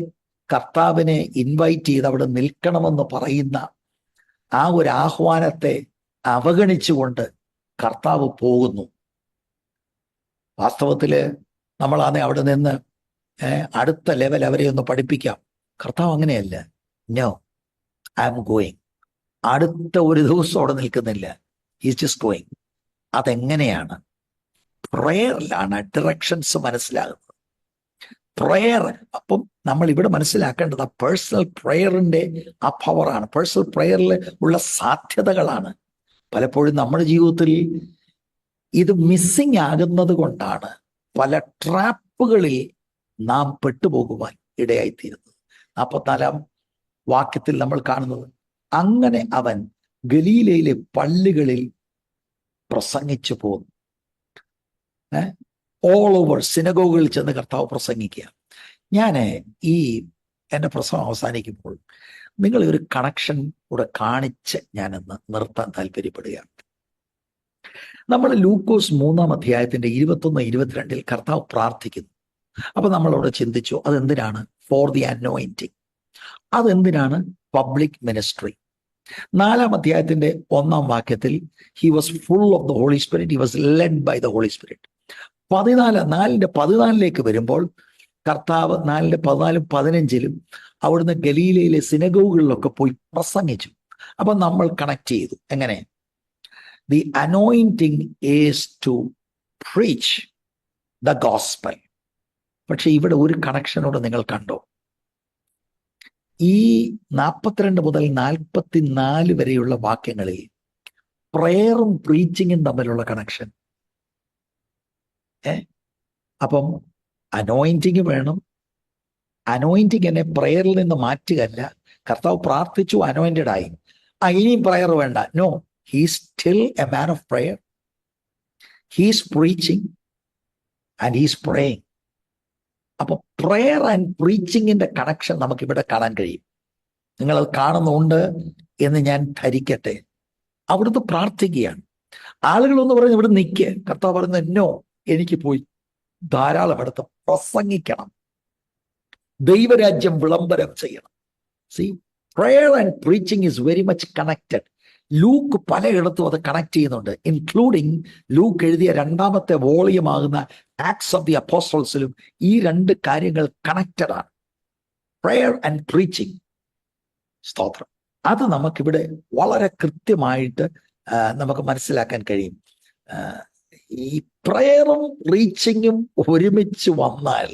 കർത്താവിനെ ഇൻവൈറ്റ് ചെയ്ത് അവിടെ നിൽക്കണമെന്ന് പറയുന്ന ആ ഒരു ആഹ്വാനത്തെ അവഗണിച്ചുകൊണ്ട് കർത്താവ് പോകുന്നു. വാസ്തവത്തില് നമ്മളാണെ അവിടെ നിന്ന് അടുത്ത ലെവൽ അവരെ ഒന്ന് പഠിപ്പിക്കാം. കർത്താവ് അങ്ങനെയല്ല. No, I am going. അടുത്ത ഒരു ദിവസം അവിടെ നിൽക്കുന്നില്ല, ഈസ് ജസ്റ്റ് ഗോയിങ്. അതെങ്ങനെയാണ്? പ്രേയറിലാണ് ഡയറക്ഷൻസ് മനസ്സിലാകുന്നത്. പ്രേയർ, അപ്പം നമ്മൾ ഇവിടെ മനസ്സിലാക്കേണ്ടത് ആ പേഴ്സണൽ പ്രേയറിന്റെ ആ പവറാണ്, പേഴ്സണൽ പ്രേയറിൽ ഉള്ള സാധ്യതകളാണ്. പലപ്പോഴും നമ്മുടെ ജീവിതത്തിൽ ഇത് മിസ്സിങ് ആകുന്നത് കൊണ്ടാണ് പല ട്രാപ്പുകളിൽ നാം പെട്ടുപോകുവാൻ ഇടയായിത്തീരുന്നത്. 44-ാം വാക്യത്തിൽ നമ്മൾ കാണുന്നത്, അങ്ങനെ അവൻ ഗലീലയിലെ പള്ളികളിൽ പ്രസംഗിച്ചു പോന്നു. ഓൾ ഓവർ സിനഗോഗുകളിൽ ചെന്ന് കർത്താവ് പ്രസംഗിക്കുക. ഞാൻ ഈ എൻ്റെ പ്രസംഗം അവസാനിക്കുമ്പോൾ നിങ്ങൾ ഒരു കണക്ഷൻ കൂടെ കാണിച്ച് ഞാനെന്ന് നിർത്താൻ താല്പര്യപ്പെടുകയാണ്. നമ്മൾ ലൂക്കോസ് 3-ാം അധ്യായത്തിന്റെ 21-22 കർത്താവ് പ്രാർത്ഥിക്കുന്നു. അപ്പൊ നമ്മളവിടെ ചിന്തിച്ചു, അതെന്തിനാണ്? For the anointing. അതെന്തിനാണ്? Public ministry. 4-ാം അധ്യായത്തിന്റെ 1-ാം വാക്യത്തിൽ he was full of the Holy Spirit, he was led by the Holy Spirit. 4-ന്റെ 14 വരുമ്പോൾ കർത്താവ് 4-ന്റെ 14-15 അവിടുന്ന് ഗലീലയിലെ സിനഗോഗുകളിലൊക്കെ പോയി പ്രസംഗിച്ചു. അപ്പൊ നമ്മൾ കണക്ട് ചെയ്തു. എങ്ങനെ? The anointing is to preach the gospel. പക്ഷെ ഇവിടെ ഒരു കണക്ഷനോട് നിങ്ങൾ കണ്ടോ? ഈ 42 മുതൽ 44 വരെയുള്ള വാക്യങ്ങളിൽ പ്രേയറും പ്രീച്ചിങ്ങും തമ്മിലുള്ള കണക്ഷൻ. അപ്പം അനോയിന്റിങ് വേണം. അനോയിന്റിങ് എന്നെ പ്രേയറിൽ നിന്ന് മാറ്റുകയല്ല. കർത്താവ് പ്രാർത്ഥിച്ചു, അനോയിന്റഡ് ആയി. ഇനിയും പ്രേയർ വേണ്ട. No, he still a man of prayer. He's preaching and he's praying. അപ്പൊ പ്രേയർ ആൻഡ് പ്രീച്ചിങ്ങിന്റെ കണക്ഷൻ നമുക്കിവിടെ കാണാൻ കഴിയും. നിങ്ങളത് കാണുന്നുണ്ട് എന്ന് ഞാൻ ധരിക്കട്ടെ. അവിടുന്ന് പ്രാർത്ഥിക്കുകയാണ്. ആളുകളൊന്ന് പറഞ്ഞ് ഇവിടെ നിൽക്കുക. കർത്താവ് പറയുന്നത്, നോ, എനിക്ക് പോയി ധാരാളം എടുത്ത് പ്രസംഗിക്കണം, ദൈവരാജ്യം വിളംബരം ചെയ്യണം. See, prayer and preaching is very much connected. Luke പലയിടത്തും അത് കണക്ട് ചെയ്യുന്നുണ്ട്, ഇൻക്ലൂഡിങ് ലൂക്ക് എഴുതിയ 2-ാമത്തെ വോളിയമാകുന്ന ആക്ട്സ് ഓഫ് ദി അപ്പോസ്റ്റൽസിലും ഈ 2 കാര്യങ്ങൾ കണക്റ്റഡ് ആണ്. Prayer and preaching. സ്തോത്രം. അത് നമുക്കിവിടെ വളരെ കൃത്യമായിട്ട് നമുക്ക് മനസ്സിലാക്കാൻ കഴിയും. ഈ പ്രേയറും പ്രീച്ചിങ്ങും ഒരുമിച്ച് വന്നാൽ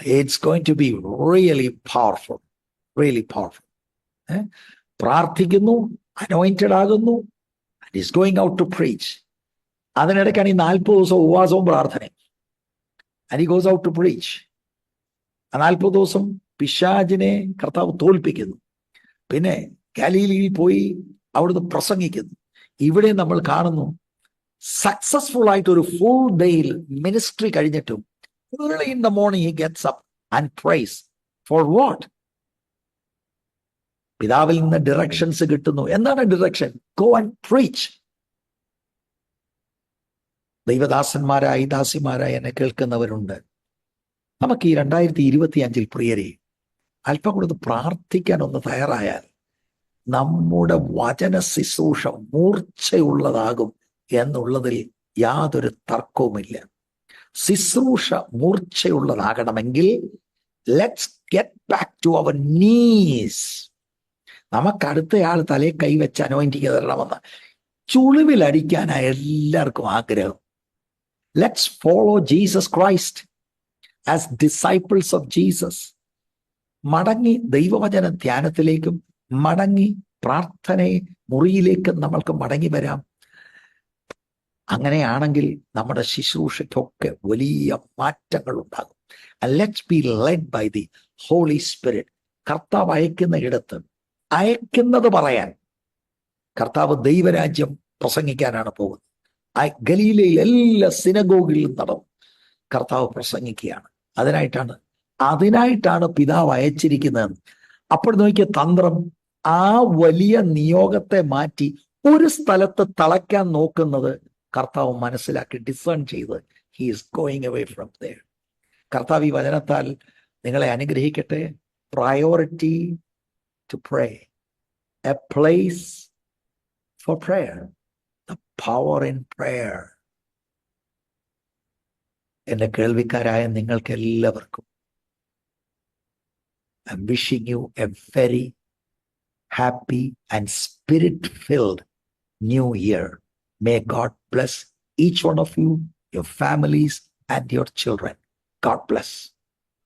it's going to be really powerful, really powerful. പ്രാർത്ഥിക്കുന്നു, അനോയിന്റഡ് ആകുന്നു, and is going out to preach. അതിനിടയ്ക്കാണ് ഈ 40 ദിവസം ഉപവാസവും പ്രാർത്ഥനയും. And he goes out to preach. ആ 40 ദിവസം പിശാചിനെ കർത്താവ് തോൽപ്പിക്കുന്നു. പിന്നെ ഗലീലയിൽ പോയി അവിടുന്ന് പ്രസംഗിക്കുന്നു. ഇവിടെ നമ്മൾ കാണുന്നു സക്സസ്ഫുൾ ആയിട്ട് ഒരു ഫുൾ ഡേയിൽ മിനിസ്ട്രി കഴിഞ്ഞിട്ടും early in the morning he gets up and prays. For what? പിതാവിൽ നിന്ന് ഡിറക്ഷൻസ് കിട്ടുന്നു. എന്താണ് ഡിറക്ഷൻ? Go and preach. ദൈവദാസന്മാരായി ദാസിമാരായി എന്നെ കേൾക്കുന്നവരുണ്ട്. നമുക്ക് ഈ 2025 പ്രിയരെ അല്പം കൂടെ പ്രാർത്ഥിക്കാൻ ഒന്ന് തയ്യാറായാൽ നമ്മുടെ വചന ശുശ്രൂഷ മൂർച്ചയുള്ളതാകും എന്നുള്ളതിൽ യാതൊരു തർക്കവുമില്ല. ശുശ്രൂഷ മൂർച്ചയുള്ളതാകണമെങ്കിൽ let's get back to our knees. നമുക്കടുത്തയാൾ തലയെ കൈവച്ച് അനോയിന്റിങ് തരണമെന്ന് ചുളിവിലടിക്കാനാണ് എല്ലാവർക്കും ആഗ്രഹം. Let's follow Jesus Christ as disciples of Jesus. മടങ്ങി ദൈവവചന ധ്യാനത്തിലേക്കും മടങ്ങി പ്രാർത്ഥന മുറിയിലേക്കും നമ്മൾക്ക് മടങ്ങി വരാം. അങ്ങനെയാണെങ്കിൽ നമ്മുടെ ശുശ്രൂഷയ്ക്കൊക്കെ വലിയ മാറ്റങ്ങൾ ഉണ്ടാകും. Let's be led by the Holy Spirit. കർത്താവ് അയക്കുന്ന ഇടത്ത് അയക്കുന്നത് പറയാൻ. കർത്താവ് ദൈവരാജ്യം പ്രസംഗിക്കാനാണ് പോകുന്നത്. ഗലീലയിൽ എല്ലാ സിനഗോഗിലും നടന്നു കർത്താവ് പ്രസംഗിക്കുകയാണ്. അതിനായിട്ടാണ് പിതാവ് അയച്ചിരിക്കുന്നത്. അപ്പോൾ നോക്കിയ തന്ത്രം, ആ വലിയ നിയോഗത്തെ മാറ്റി ഒരു സ്ഥലത്ത് തളയ്ക്കാൻ നോക്കുന്നത് കർത്താവ് മനസ്സിലാക്കി ഡിസേൺ ചെയ്ത് he is going away from there. കർത്താവ് ഈ വചനത്താൽ നിങ്ങളെ അനുഗ്രഹിക്കട്ടെ. Priority to pray, a place for prayer, the power in prayer. എന്റെ കേൾവിക്കാരായ നിങ്ങൾക്ക് എല്ലാവർക്കും I'm wishing you a very happy and spirit-filled new year. May God bless each one of you, your families, and your children. God bless.